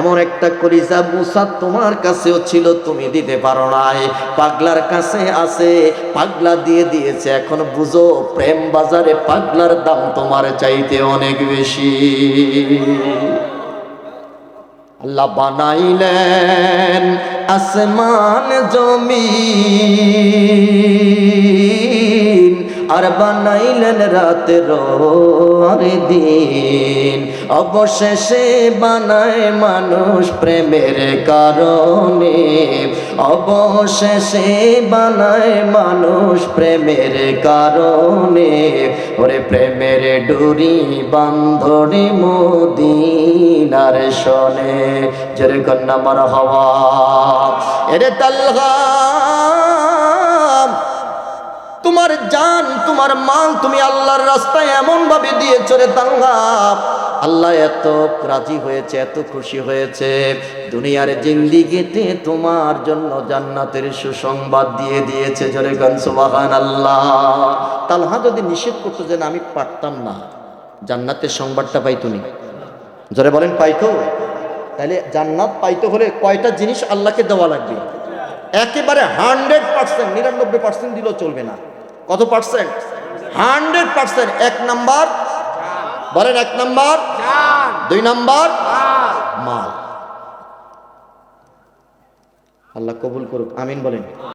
এমন একটা কলিজা মুসা তোমার কাছেও ছিল, তুমি দিতে পারো নাই, পাগলার কাছে আছে, পাগলা দিয়ে দিয়েছে। এখন বুঝো, প্রেম বাজারে পাগলার দাম তোমার চাইতে অনেক বেশি। আল্লাহ বানাইলেন আসমান জমিন, আর বানাইলেন রাতের আর দিন, অবশেষে বানায় মানুষ প্রেমের কারণে, অবশেষে বানায় মানুষ প্রেমের কারণে। ওরে প্রেমের ডুরি বান্ধরে মদিনার শোনে, জোরে কন্যা মারহাবা। এরে তালহা, তোমার জান তোমার মাল তুমি আল্লাহর রাস্তায় এমন ভাবে দিয়েছো রে তালহা, আল্লাহ এত রাজি হয়েছে, এত খুশি হয়েছে, দুনিয়ার জিন্দিগিতে তোমার জন্য জান্নাতের সুসংবাদ দিয়ে দিয়েছে। জোরে গান সুবহানাল্লাহ। তালহা যদি নিষেধ করতো যে না আমি পারতাম না, জান্নাতের সংবাদটা পাইতো নি? জোরে বলেন পাইতো? তাহলে জান্নাত পাইতে হলে কয়টা জিনিস আল্লাহকে দেওয়া লাগবে? একেবারে 100%, 99% দিলেও চলবে না। কত পার্সেন্ট? 100%। 1 নাম্বার বলেন, 1 নাম্বার, 2 নাম্বার মাল। আল্লাহ কবুল করুক, আমিন বলেন।